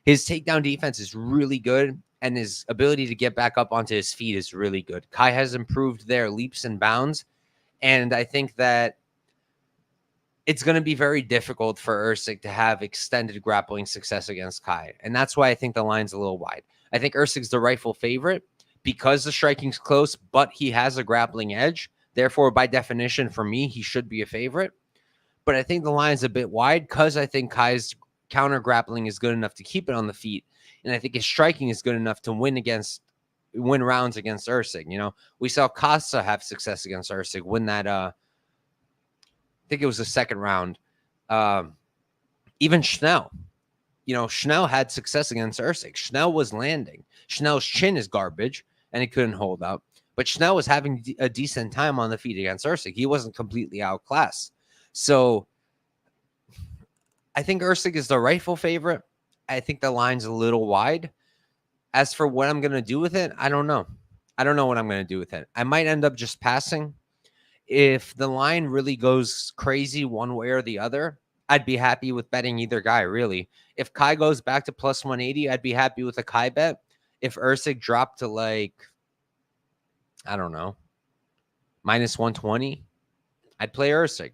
His takedown defense is really good, and his ability to get back up onto his feet is really good. Kai has improved there leaps and bounds, and I think that it's going to be very difficult for Erceg to have extended grappling success against Kai, and that's why I think the line's a little wide. I think Erceg's the rightful favorite because the striking's close, but he has a grappling edge. Therefore, by definition, for me, he should be a favorite. But I think the line's a bit wide because I think Kai's counter grappling is good enough to keep it on the feet, and I think his striking is good enough to win rounds against Erceg. You know, we saw Costa have success against Erceg, win that. I think it was the second round. Even Schnell, Schnell had success against Erceg. Schnell was landing. Schnell's chin is garbage, and he couldn't hold up. But Schnell was having a decent time on the feet against Erceg. He wasn't completely outclassed. So I think Erceg is the rightful favorite. I think the line's a little wide. As for what I'm going to do with it, I don't know. I don't know what I'm going to do with it. I might end up just passing. If the line really goes crazy one way or the other, I'd be happy with betting either guy, really. If Kai goes back to plus 180, I'd be happy with a Kai bet. If Erceg dropped to I don't know, minus 120, I'd play Erceg.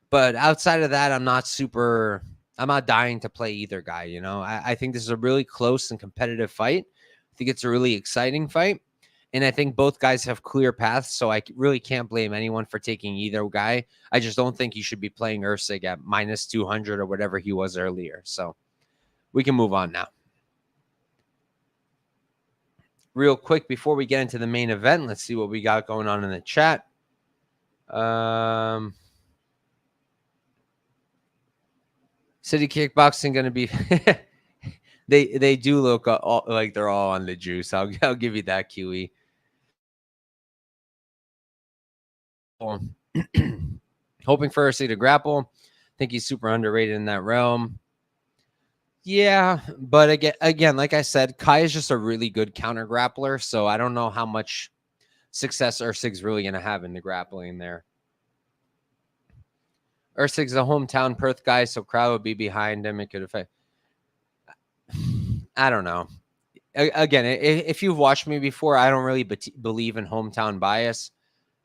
But outside of that, I'm not super I'm not dying to play either guy. I think this is a really close and competitive fight. I think it's a really exciting fight. And I think both guys have clear paths, so I really can't blame anyone for taking either guy. I just don't think you should be playing Erceg at minus 200 or whatever he was earlier. So we can move on now. Real quick, before we get into the main event, let's see what we got going on in the chat. City Kickboxing going to be... they do look like they're all on the juice. I'll give you that, QE. Hoping for Erceg to grapple. I think he's super underrated in that realm. Yeah, but again, like I said, Kai is just a really good counter grappler, so I don't know how much success Erceg's really going to have in the grappling there. Erceg's a hometown Perth guy, so crowd would be behind him. It could affect... I don't know. Again, if you've watched me before, I don't really believe in hometown bias.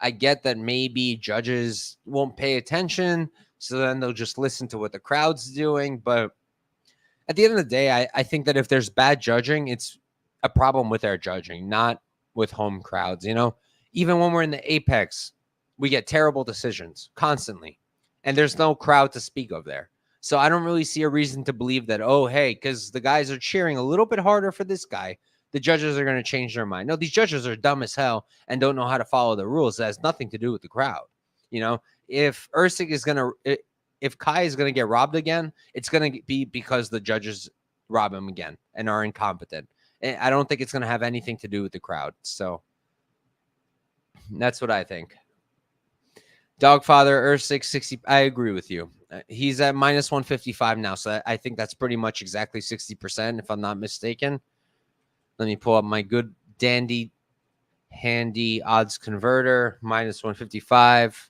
I get that maybe judges won't pay attention, so then they'll just listen to what the crowd's doing, but at the end of the day, I think that if there's bad judging, it's a problem with our judging, not with home crowds. Even when we're in the Apex, we get terrible decisions constantly, and there's no crowd to speak of there. So I don't really see a reason to believe that, oh, hey, because the guys are cheering a little bit harder for this guy, the judges are going to change their mind. No, these judges are dumb as hell and don't know how to follow the rules. That has nothing to do with the crowd. If Erceg is going to... If Kai is going to get robbed again, it's going to be because the judges rob him again and are incompetent. And I don't think it's going to have anything to do with the crowd. So that's what I think. Dogfather, Erceg, 60. I agree with you. He's at minus 155 now. So I think that's pretty much exactly 60%, if I'm not mistaken. Let me pull up my good dandy handy odds converter, minus 155.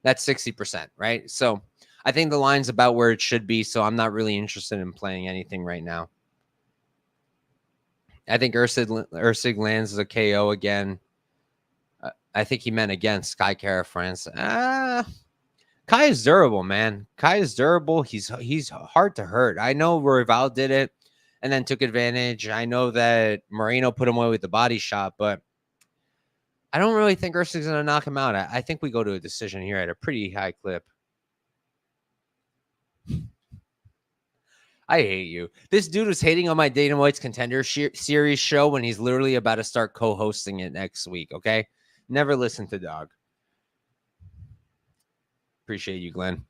That's 60%, right? So I think the line's about where it should be, so I'm not really interested in playing anything right now. I think Erceg lands a KO again. I think he meant against Sky Cara France. Kai is durable, man. Kai is durable. He's hard to hurt. I know Royval did it and then took advantage. I know that Moreno put him away with the body shot, but I don't really think Erceg's going to knock him out. I think we go to a decision here at a pretty high clip. I hate you. This dude was hating on my Dana White's Contender Series show when he's literally about to start co-hosting it next week, okay? Never listen to Dog. Appreciate you, Glenn.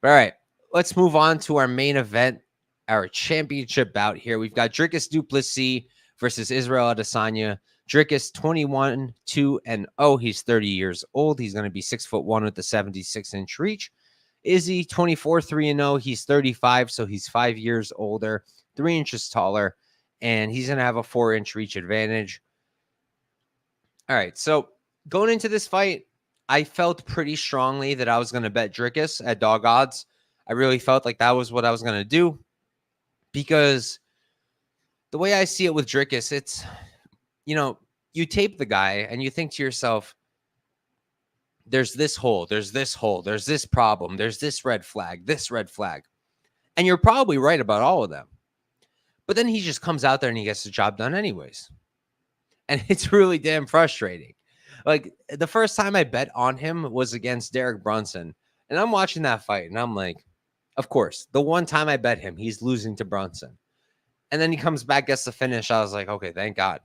All right, let's move on to our main event, our championship bout here. We've got Dricus du Plessis versus Israel Adesanya. Dricus 21-2-0. He's 30 years old. He's going to be 6'1" with the 76-inch reach. Izzy 24-3-0. He's 35, so he's 5 years older, 3 inches taller, and he's going to have a 4-inch reach advantage. All right, so going into this fight, I felt pretty strongly that I was going to bet Dricus at dog odds. I really felt like that was what I was going to do because the way I see it with Dricus, it's, you tape the guy and you think to yourself, there's this hole, there's this hole, there's this problem, there's this red flag. And you're probably right about all of them. But then he just comes out there and he gets the job done anyways. And it's really damn frustrating. Like, the first time I bet on him was against Derek Brunson. And I'm watching that fight and I'm like, of course, the one time I bet him, he's losing to Brunson. And then he comes back, gets the finish. I was like, okay, thank God.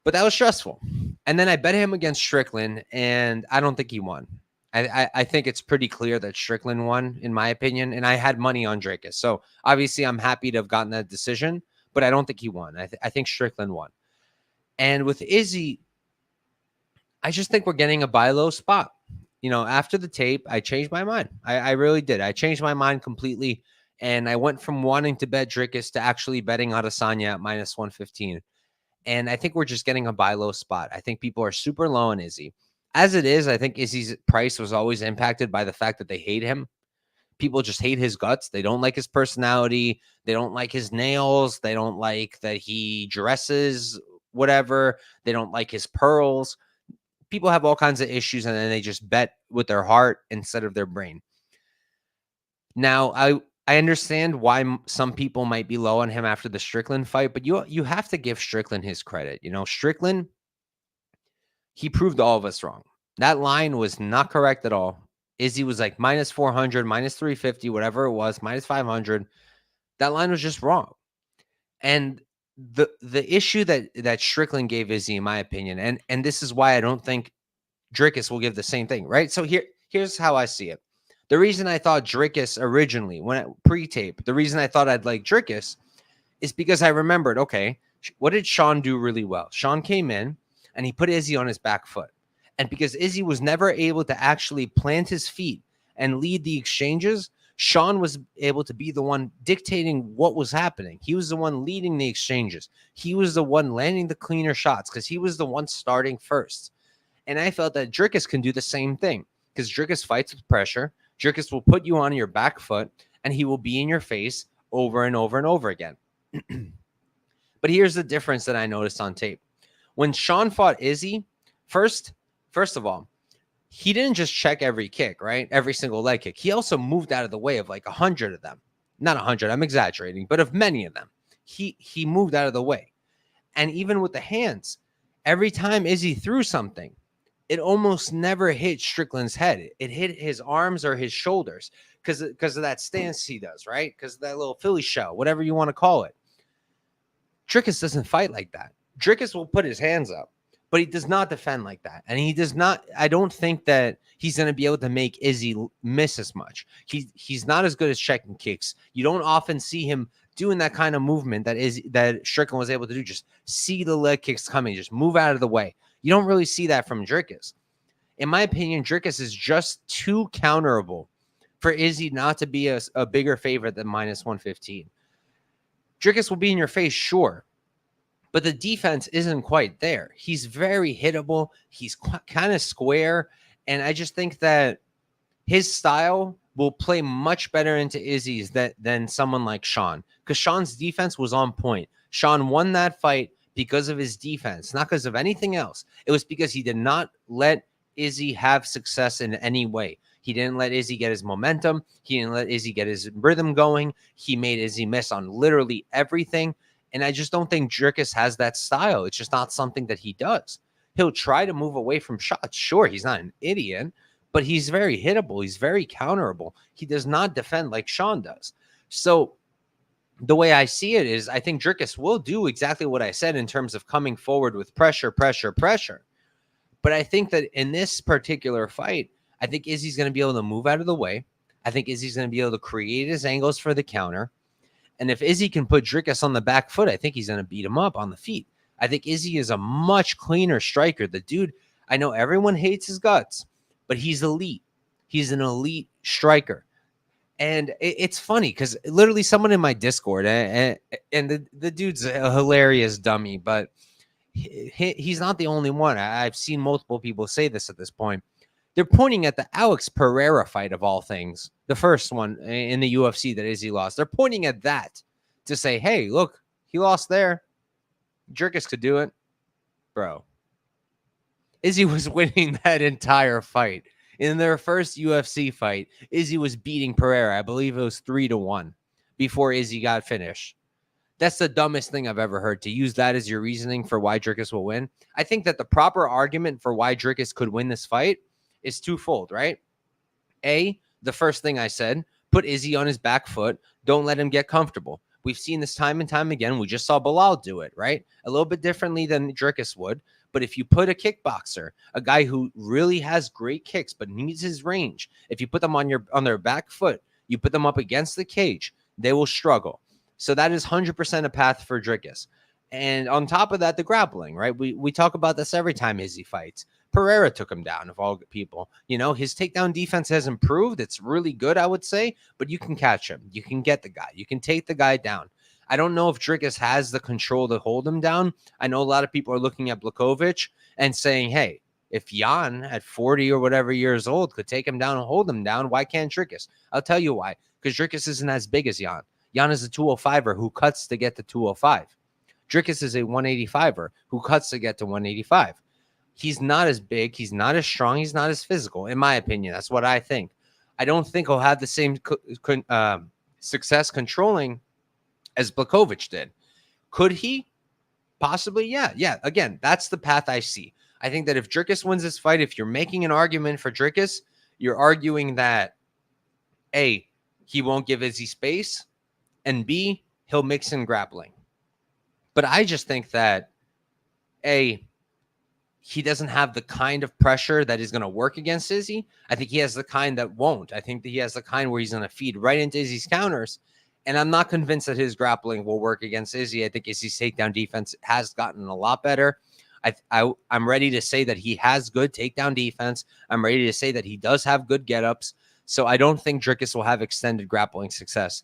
But that was stressful. And then I bet him against Strickland, and I don't think he won. I think it's pretty clear that Strickland won, in my opinion, and I had money on Dricus. So obviously I'm happy to have gotten that decision, but I don't think he won. I think Strickland won. And with Izzy, I just think we're getting a buy low spot. After the tape, I changed my mind. I really did. I changed my mind completely, and I went from wanting to bet Dricus to actually betting Adesanya at minus 115. And I think we're just getting a buy low spot. I think people are super low on Izzy. As it is, I think Izzy's price was always impacted by the fact that they hate him. People just hate his guts. They don't like his personality. They don't like his nails. They don't like that he dresses whatever. They don't like his pearls. People have all kinds of issues, and then they just bet with their heart instead of their brain. Now, I understand why some people might be low on him after the Strickland fight, but you have to give Strickland his credit. Strickland, he proved all of us wrong. That line was not correct at all. Izzy was like minus 400, minus 350, whatever it was, minus 500. That line was just wrong. And the issue that Strickland gave Izzy, in my opinion, and this is why I don't think Dricus will give the same thing, right? So here's how I see it. The reason I thought Dricus originally, when pre-tape, the reason I thought I'd like Dricus is because I remembered, okay, what did Sean do really well? Sean came in and he put Izzy on his back foot. And because Izzy was never able to actually plant his feet and lead the exchanges, Sean was able to be the one dictating what was happening. He was the one leading the exchanges. He was the one landing the cleaner shots because he was the one starting first. And I felt that Dricus can do the same thing because Dricus fights with pressure. Dricus will put you on your back foot and he will be in your face over and over and over again. But here's the difference that I noticed on tape. When Sean fought Izzy, first of all, he didn't just check every kick, right? Every single leg kick. He also moved out of the way of like 100 of them. Not 100, I'm exaggerating, but of many of them. He moved out of the way. And even with the hands, every time Izzy threw something, it almost never hit Strickland's head. It hit his arms or his shoulders because of that stance he does, right? Because of that little Philly shell, whatever you want to call it. Dricus doesn't fight like that. Dricus will put his hands up, but he does not defend like that. And he does not, I don't think that he's going to be able to make Izzy miss as much. He's not as good as checking kicks. You don't often see him doing that kind of movement that Strickland was able to do. Just see the leg kicks coming, just move out of the way. You don't really see that from Dricus. In my opinion, Dricus is just too counterable for Izzy not to be a bigger favorite than minus 115. Dricus will be in your face, sure, but the defense isn't quite there. He's very hittable. He's kind of square, and I just think that his style will play much better into Izzy's than someone like Sean, because Sean's defense was on point. Sean won that fight because of his defense, not because of anything else. It was because he did not let Izzy have success in any way. He didn't let Izzy get his momentum. He didn't let Izzy get his rhythm going. He made Izzy miss on literally everything. And I just don't think Dricus has that style. It's just not something that he does. He'll try to move away from shots. Sure, he's not an idiot, but he's very hittable. He's very counterable. He does not defend like Sean does. So the way I see it is I think Dricus will do exactly what I said in terms of coming forward with pressure. But I think that in this particular fight, I think Izzy's going to be able to move out of the way. I think Izzy's going to be able to create his angles for the counter. And if Izzy can put Dricus on the back foot, I think he's going to beat him up on the feet. I think Izzy is a much cleaner striker. The dude, I know everyone hates his guts, but he's elite. He's an elite striker. And it's funny because literally someone in my Discord, and the dude's a hilarious dummy, but he's not the only one. I've seen multiple people say this at this point. They're pointing at the Alex Pereira fight of all things, the first one in the UFC that Izzy lost. They're pointing at that to say, hey, look, he lost there. Dricus could do it. Bro, Izzy was winning that entire fight. In their first UFC fight, Izzy was beating Pereira. I believe it was 3-1 before Izzy got finished. That's the dumbest thing I've ever heard, to use that as your reasoning for why Dricus will win. I think that the proper argument for why Dricus could win this fight is twofold, right? A, the first thing I said, put Izzy on his back foot. Don't let him get comfortable. We've seen this time and time again. We just saw Bilal do it, right? A little bit differently than Dricus would. But if you put a kickboxer, a guy who really has great kicks but needs his range, if you put them on their back foot, you put them up against the cage, they will struggle. So that is 100% a path for Dricus. And on top of that, the grappling, right? We talk about this every time Izzy fights. Pereira took him down, of all people. You know, his takedown defense has improved. It's really good, I would say, but you can catch him. You can get the guy. You can take the guy down. I don't know if Dricus has the control to hold him down. I know a lot of people are looking at Blachowicz and saying, hey, if Jan at 40 or whatever years old could take him down and hold him down, why can't Dricus? I'll tell you why. Because Dricus isn't as big as Jan. Jan is a 205er who cuts to get to 205. Dricus is a 185er who cuts to get to 185. He's not as big. He's not as strong. He's not as physical, in my opinion. That's what I think. I don't think he'll have the success controlling as Blachowicz did. Could he? Possibly, yeah. Yeah, again, that's the path I see. I think that if Dricus wins this fight, if you're making an argument for Dricus, you're arguing that A, he won't give Izzy space, and B, he'll mix in grappling. But I just think that A, he doesn't have the kind of pressure that is going to work against Izzy. I think he has the kind that won't. I think that he has the kind where he's going to feed right into Izzy's counters. And I'm not convinced that his grappling will work against Izzy. I think Izzy's takedown defense has gotten a lot better. I'm ready to say that he has good takedown defense. I'm ready to say that he does have good get-ups. So I don't think Dricus will have extended grappling success.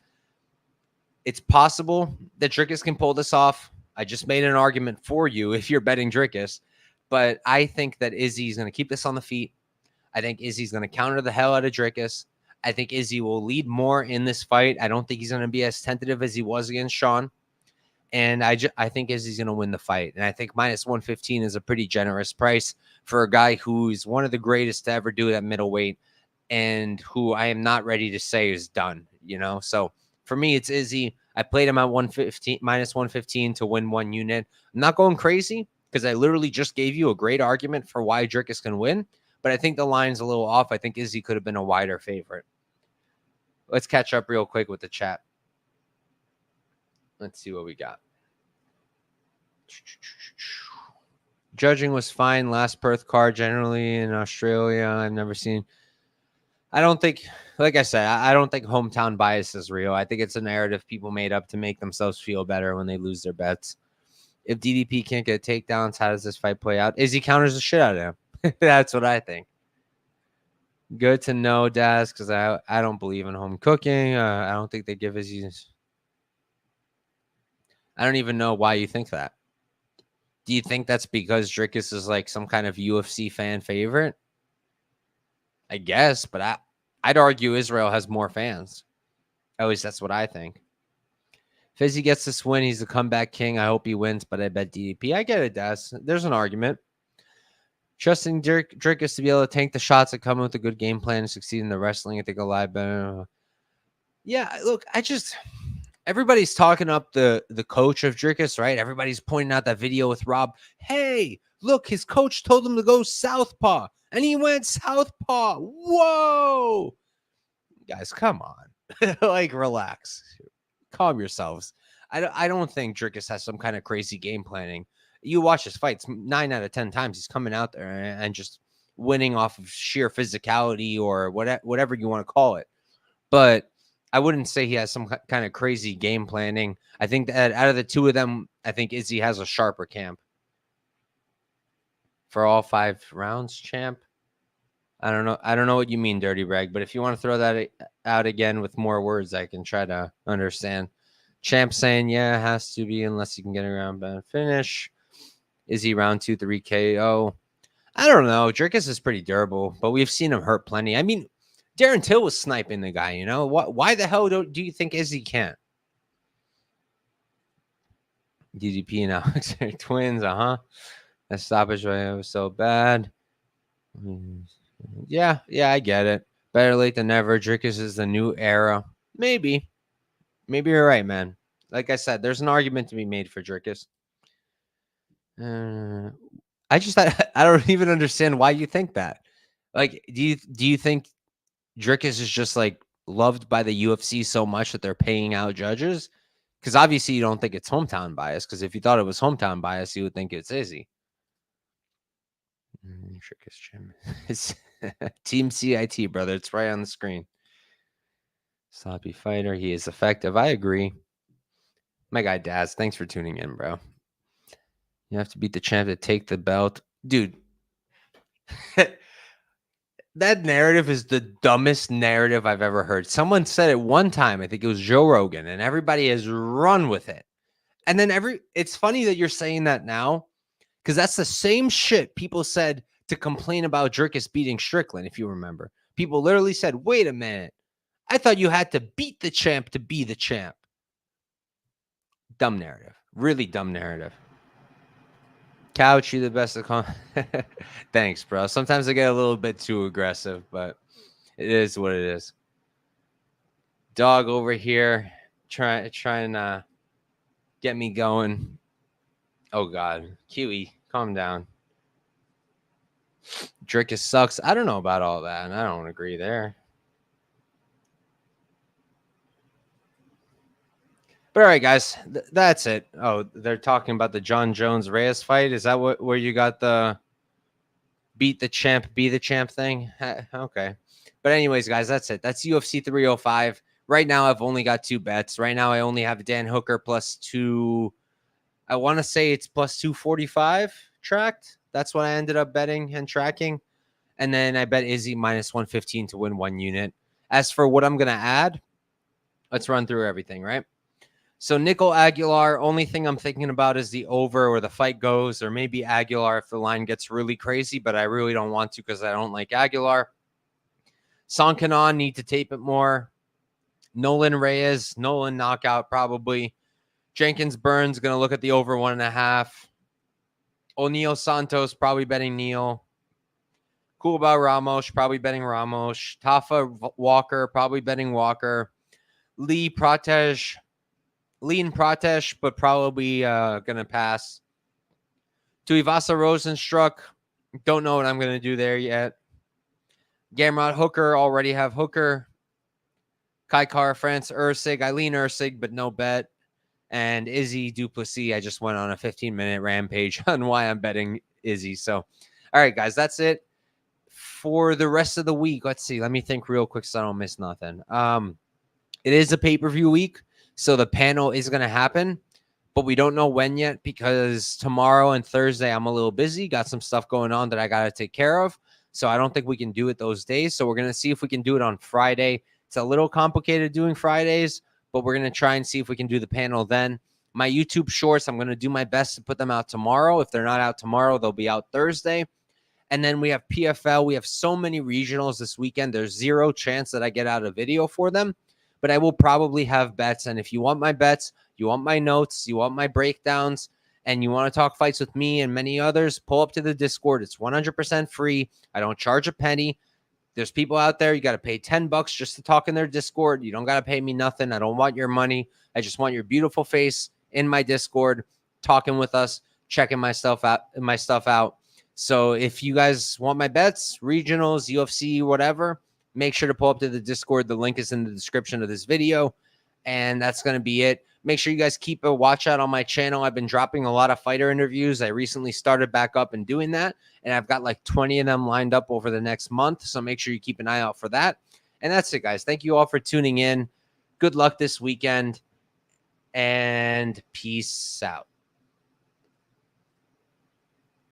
It's possible that Dricus can pull this off. I just made an argument for you if you're betting Dricus. But I think that Izzy's going to keep this on the feet. I think Izzy's going to counter the hell out of Dricus. I think Izzy will lead more in this fight. I don't think he's going to be as tentative as he was against Sean. And I think Izzy's going to win the fight. And I think minus 115 is a pretty generous price for a guy who's one of the greatest to ever do it at middleweight and who I am not ready to say is done, you know? So for me, it's Izzy. I played him at 115, minus 115 to win 1 unit. I'm not going crazy because I literally just gave you a great argument for why Dricus can win. But I think the line's a little off. I think Izzy could have been a wider favorite. Let's catch up real quick with the chat. Let's see what we got. Judging was fine last Perth card generally in Australia. I've never seen. I don't think, like I said, I don't think hometown bias is real. I think it's a narrative people made up to make themselves feel better when they lose their bets. If DDP can't get takedowns, how does this fight play out? Izzy counters the shit out of him. That's what I think. Good to know, Daz, because I don't believe in home cooking. I don't think they give Izzy. I don't even know why you think that. Do you think that's because Dricus is like some kind of UFC fan favorite? I guess, but I'd argue Israel has more fans. At least that's what I think. If Izzy gets this win, he's the comeback king. I hope he wins, but I bet DDP. I get it, Daz. There's an argument. Trusting Dricus to be able to tank the shots that come with a good game plan and succeed in the wrestling, I think a lot better. Yeah, look, everybody's talking up the coach of Dricus, right? Everybody's pointing out that video with Rob. Hey, look, his coach told him to go southpaw, and he went southpaw. Whoa! Guys, come on. Like, relax. Calm yourselves. I don't think Dricus has some kind of crazy game planning. You watch his fights, 9 out of 10 times he's coming out there and just winning off of sheer physicality or whatever you want to call it. But I wouldn't say he has some kind of crazy game planning. I think that out of the two of them, I think Izzy has a sharper camp. For all 5 rounds, champ. I don't know what you mean, Dirty Rag, but if you want to throw that out again with more words, I can try to understand. Champ saying, yeah, it has to be unless you can get around and finish. Izzy round 2, 3 KO. I don't know. Dricus is pretty durable, but we've seen him hurt plenty. I mean, Darren Till was sniping the guy, you know? Why the hell do you think Izzy can't? DDP and Alex are twins, That stoppage was so bad. Yeah, I get it. Better late than never. Dricus is the new era. Maybe you're right, man. Like I said, there's an argument to be made for Dricus. I don't even understand why you think that. Like, do you think Dricus is just like loved by the UFC so much that they're paying out judges? Because obviously you don't think it's hometown bias. Because if you thought it was hometown bias, you would think it's Izzy. Dricus Jim. It's Team CIT, brother. It's right on the screen. Sloppy fighter. He is effective. I agree. My guy Daz, thanks for tuning in, bro. You have to beat the champ to take the belt. Dude, that narrative is the dumbest narrative I've ever heard. Someone said it one time. I think it was Joe Rogan, and everybody has run with it. And then it's funny that you're saying that now, because that's the same shit people said to complain about Dricus beating Strickland, if you remember. People literally said, wait a minute. I thought you had to beat the champ to be the champ. Dumb narrative. Really dumb narrative. Couch, you the best of Thanks, bro. Sometimes I get a little bit too aggressive, but it is what it is. Dog over here trying to get me going. Oh God, Kiwi, calm down. Dricus sucks. I don't know about all that, and I don't agree there. But all right, guys, that's it. Oh, they're talking about the John Jones Reyes fight. Is that where you got the beat the champ, be the champ thing? Okay. But anyways, guys, that's it. That's UFC 305. Right now, I've only got 2 bets. Right now, I only have Dan Hooker plus 2. I want to say it's plus 245 tracked. That's what I ended up betting and tracking. And then I bet Izzy minus 115 to win 1 unit. As for what I'm going to add, let's run through everything, right? So Nicoll Aguilar, only thing I'm thinking about is the over or the fight goes, or maybe Aguilar if the line gets really crazy, but I really don't want to because I don't like Aguilar. Kenan, need to tape it more. Nolan Reyes, Nolan knockout probably. Jenkins Burns, going to look at the over 1.5. O'Neal Santos, probably betting Neal. Culibao Ramos, probably betting Ramos. Tafa Walker, probably betting Walker. Lee Prates, but probably going to pass. Tuivasa Rozenstruik, don't know what I'm going to do there yet. Gamrot Hooker, already have Hooker. Kaikar France Erceg, I lean Erceg, but no bet. And Izzy Duplessis, I just went on a 15-minute rampage on why I'm betting Izzy. So, all right, guys, that's it for the rest of the week. Let's see. Let me think real quick so I don't miss nothing. It is a pay-per-view week, so the panel is going to happen, but we don't know when yet because tomorrow and Thursday I'm a little busy. Got some stuff going on that I got to take care of, so I don't think we can do it those days. So we're going to see if we can do it on Friday. It's a little complicated doing Fridays, but we're going to try and see if we can do the panel then. My YouTube shorts, I'm going to do my best to put them out tomorrow. If they're not out tomorrow, they'll be out Thursday. And then we have PFL. We have so many regionals this weekend. There's zero chance that I get out a video for them, but I will probably have bets. And if you want my bets, you want my notes, you want my breakdowns, and you want to talk fights with me and many others, pull up to the Discord. It's 100% free. I don't charge a penny. There's people out there, you got to pay $10 just to talk in their Discord. You don't got to pay me nothing. I don't want your money. I just want your beautiful face in my Discord, talking with us, checking my stuff out. So if you guys want my bets, regionals, UFC, whatever, make sure to pull up to the Discord. The link is in the description of this video. And that's going to be it. Make sure you guys keep a watch out on my channel. I've been dropping a lot of fighter interviews. I recently started back up and doing that. And I've got like 20 of them lined up over the next month. So make sure you keep an eye out for that. And that's it, guys. Thank you all for tuning in. Good luck this weekend. And peace out.